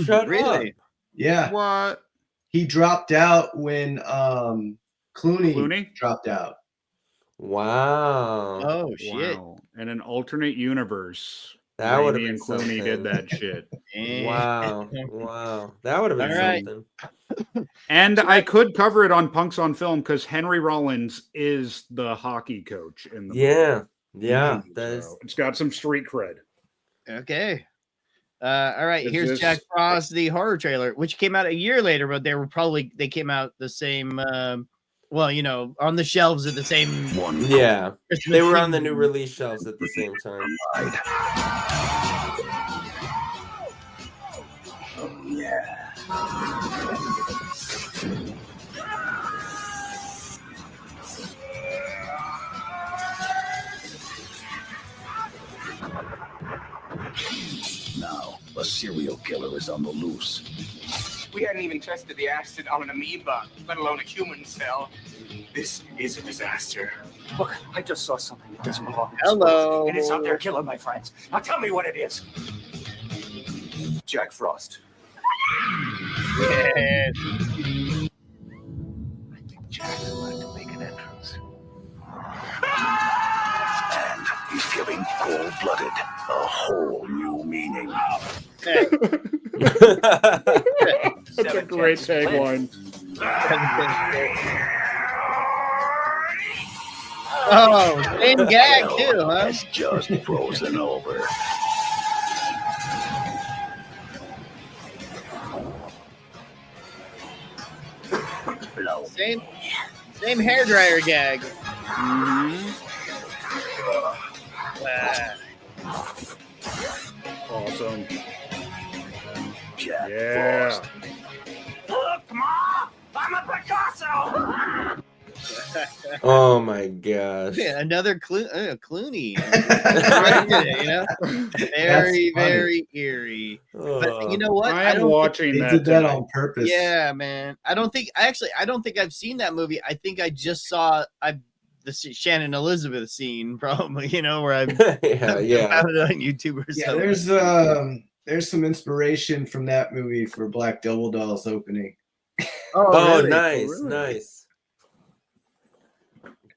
Shut Really? up. Yeah. What? He dropped out when Clooney dropped out. Wow. Oh shit. Wow. In an alternate universe, That would have Raimi been and Clooney something. did that shit. Wow. Wow. That would have been All right. something. And I could cover it on Punks on Film because Henry Rollins is the hockey coach in the Yeah. Yeah. movie. That is. So it's got some street cred. Okay. All right. Is Here's this- Jack Frost, the horror trailer, which came out a year later, but they came out the same. Well, you know, on the shelves at the same. Yeah. Christmas They were on the season. new release shelves at the same time. Oh, yeah. Now, a serial killer is on the loose. We hadn't even tested the acid on an amoeba, let alone a human cell. This is a disaster. Look, I just saw something that doesn't belong in this Hello. world, and it's out there killing my friends. Now tell me what it is. Jack Frost. Yes. Jack is going to make an entrance. And he's giving cold-blooded a whole new meaning. That's a great tagline. Oh, same gag too, huh? It's just frozen over. No. Same hairdryer gag. Awesome. Jack Yeah. Frost. Look, Ma! I'm a Picasso! Oh my gosh. Yeah, another Clooney. Right in it, you know, very, very eerie. But you know what? I am watching They that. did that tonight. on purpose. Yeah, man. I don't think I've seen that movie. I think I just saw the Shannon Elizabeth scene, probably. You know, where I've yeah. found it on YouTube or Yeah, something. there's some inspiration from that movie for Black Double Doll's opening. Oh, really? nice, Really? nice.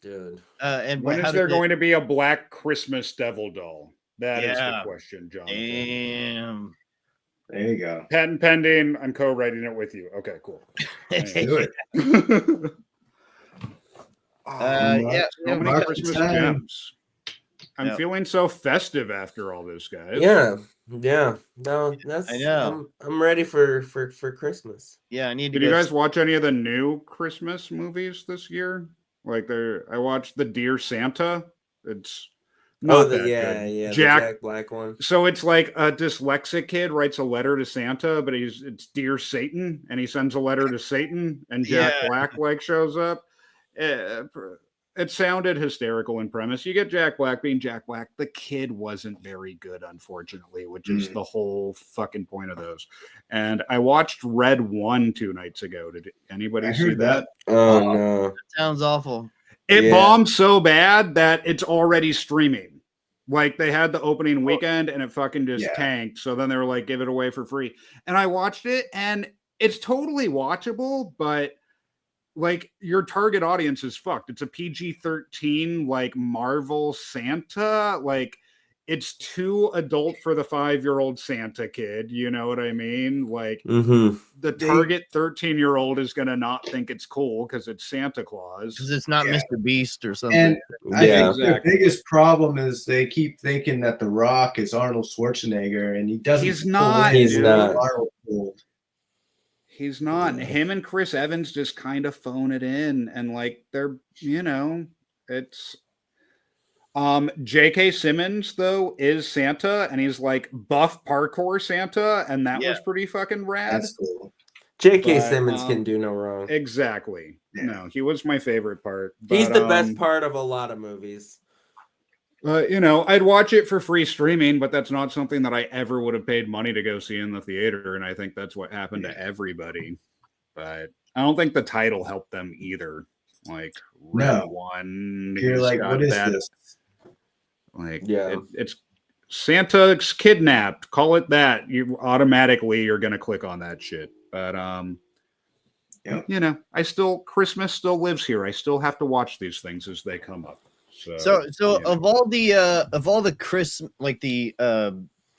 Dude. And When how is there did it- going to be a Black Christmas Devil doll? That is Yeah. the question, John. Damn. There you go. Patent pending. I'm co-writing it with you. Okay, cool. Do it. Yeah, So many Mark Christmas time. gems. I'm Yep. feeling so festive after all this, guys. Yeah. Yeah. No, that's I know. I'm ready for Christmas. Yeah, I need to Did you go guys watch any of the new Christmas movies this year? Like I watched the Dear Santa. It's not that good. The Jack Jack Black one. So it's like a dyslexic kid writes a letter to Santa, but it's Dear Satan, and he sends a letter to Satan, and Jack Yeah. Black like shows up. It sounded hysterical in premise. You get Jack Black being Jack Black. The kid wasn't very good, unfortunately, which is the whole fucking point of those. And I watched Red 1 2 nights ago. Did anybody see heard that? Oh no. That sounds awful. It Yeah. bombed so bad that it's already streaming. Like they had the opening weekend and it fucking just tanked. So then they were like, give it away for free. And I watched it and it's totally watchable, but like your target audience is fucked. It's a PG-13 like Marvel Santa. Like it's too adult for the 5-year-old Santa kid. You know what I mean? Like the target 13-year-old is gonna not think it's cool because it's Santa Claus. Because it's not Mr. Beast or something. And I think the Exactly. biggest problem is they keep thinking that The Rock is Arnold Schwarzenegger, and he doesn't. He's pull not, in He's the not. Arnold mold. He's not. Him and Chris Evans just kind of phone it in, and like they're, you know, it's. J.K. Simmons though is Santa, and he's like buff parkour Santa, and that was pretty fucking rad. That's cool. J.K. Simmons can do no wrong. Exactly. Yeah. No, he was my favorite part. He's the best part of a lot of movies. You know, I'd watch it for free streaming, but that's not something that I ever would have paid money to go see in the theater, and I think that's what happened to everybody. But I don't think the title helped them either. Like, no one, you're like, what is this? Like, it's Santa's kidnapped. Call it that. You automatically you're gonna click on that shit. But you know, Christmas still lives here. I still have to watch these things as they come up. So of all the Christmas, like the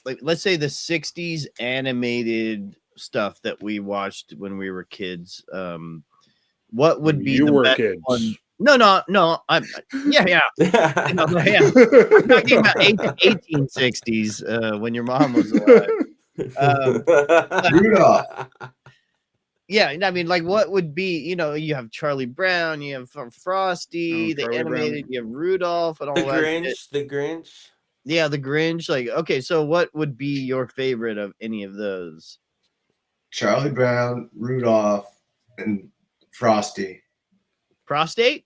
like let's say the 60s animated stuff that we watched when we were kids, what would be the best one? No. I'm yeah. I'm talking about 1860s when your mom was alive. Rudolph. Yeah, I mean, like, what would be, you know, you have Charlie Brown, you have Frosty, the animated, you have Rudolph, and all that. The Grinch. Yeah, the Grinch. Like, okay, so what would be your favorite of any of those? Charlie Brown, Rudolph, and Frosty. Prostate,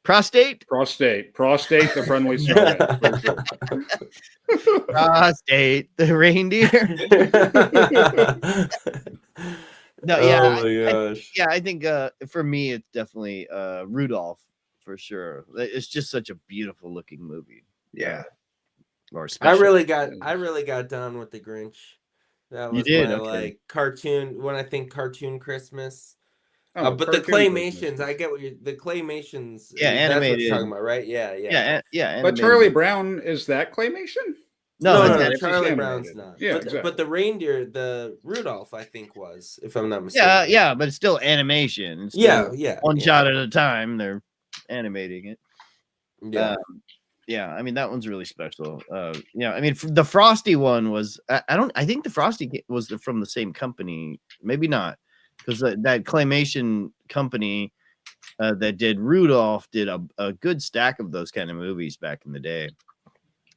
the friendly snowman. Prostate, the reindeer. No, yeah, I think for me it's definitely Rudolph for sure. It's just such a beautiful looking movie. Yeah. Or I really got down with the Grinch. That was my okay. cartoon when I think cartoon Christmas. Oh, but the claymations, I get what the claymations. Yeah, that's what animated. you're talking about, right? Yeah. But Charlie Brown, is that claymation? No, Charlie Brown's not. Yeah, but the reindeer, the Rudolph, I think was, if I'm not mistaken. Yeah, but it's still animation. It's still one shot at a time. They're animating it. Yeah, I mean that one's really special. Yeah, I mean the Frosty one was. I think the Frosty was from the same company. Maybe not, because that claymation company that did Rudolph did a good stack of those kind of movies back in the day.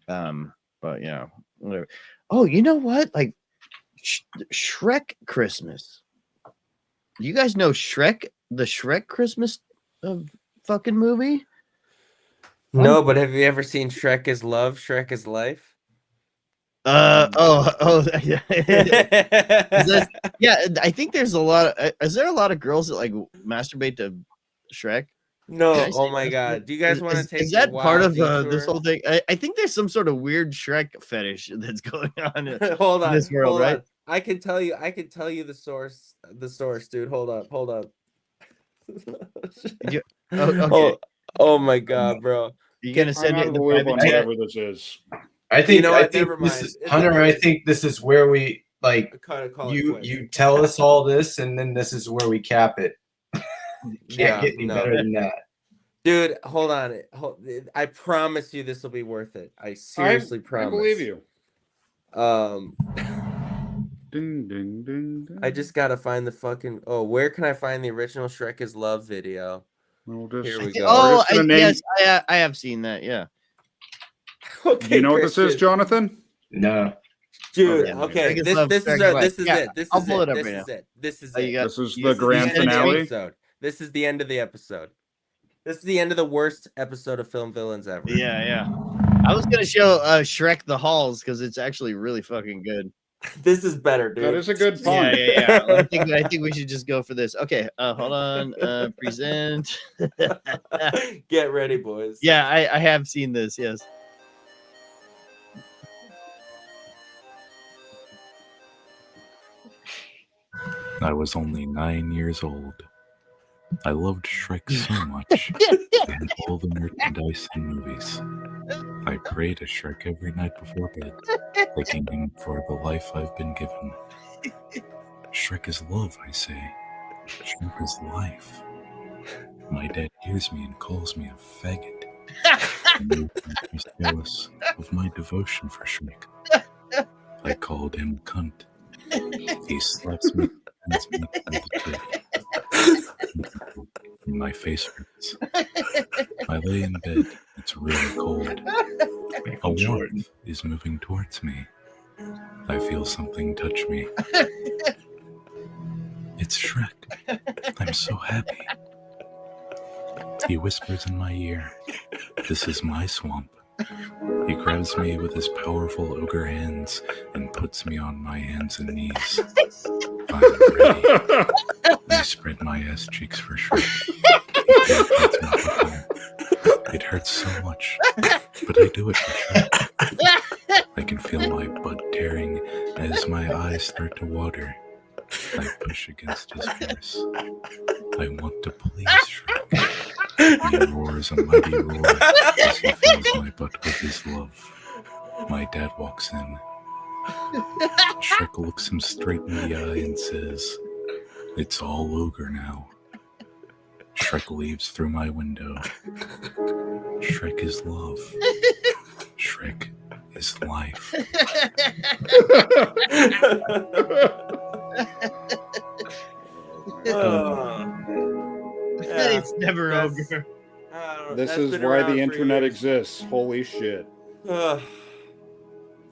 But yeah, whatever. Oh, you know what? Like Shrek Christmas. You guys know Shrek, the Shrek Christmas fucking movie? No, but have you ever seen Shrek is Love, Shrek is Life? Yeah. Yeah, I think there's a lot of, is there a lot of girls that like masturbate to Shrek? No, oh my god. Do you guys want to take is that part of this whole thing? I think there's some sort of weird Shrek fetish that's going on in this world, right? I can tell you the source, dude. Hold up. Okay. Oh my god, bro. You're gonna send it in the whatever this is. I think, you know what? Never mind. Hunter, I think this is where we like you tell us all this, and then this is where we cap it. Can't get any better than that. Dude, hold on. I promise you this will be worth it. I seriously promise. I believe you. Ding, ding, ding, ding. I just gotta find the fucking. Oh, where can I find the original Shrek is Love video? Here we go. Oh, yes, I have seen that. Yeah. Okay, do you know what this is, Jonathan? No. Dude, okay. This is it. I'll pull it up right now. This is it. This is the grand finale. This is the end of the episode. This is the end of the worst episode of Film Villains ever. Yeah. I was gonna show Shrek the Halls because it's actually really fucking good. This is better, dude. That is a good pun. Yeah. I think we should just go for this. Okay, hold on. Present. Get ready, boys. Yeah, I have seen this. Yes. I was only 9 years old. I loved Shrek so much, and all the merchandise and movies. I pray to Shrek every night before bed, thanking him for the life I've been given. Shrek is love, I say. Shrek is life. My dad hears me and calls me a faggot. And he's jealous of my devotion for Shrek. I called him a cunt. He slaps me and me as a kid. and my face hurts. I lay in bed. It's really cold. A warmth is moving towards me. I feel something touch me. It's Shrek. I'm so happy. He whispers in my ear, "This is my swamp." He grabs me with his powerful ogre hands and puts me on my hands and knees. I'm ready. I spread my ass cheeks for Shrek. It hurts so much, but I do it for Shrek. I can feel my butt tearing as my eyes start to water. I push against his horse. I want to please Shrek. He roars a mighty roar as he fills my butt with his love. My dad walks in. Shrek looks him straight in the eye and says, "It's all ogre now." Shrek leaves through my window. Shrek is love. Shrek is life. It's never ogre. This is why the internet exists. Holy shit.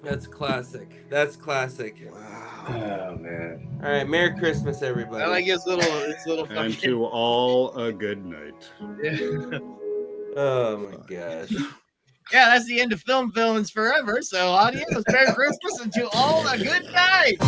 That's classic. That's classic. Oh man. All right, Merry Christmas, everybody. I like his little And to all a good night. Oh my gosh. Yeah, that's the end of Film Villains Forever. So, adios, Merry Christmas, and to all a good night.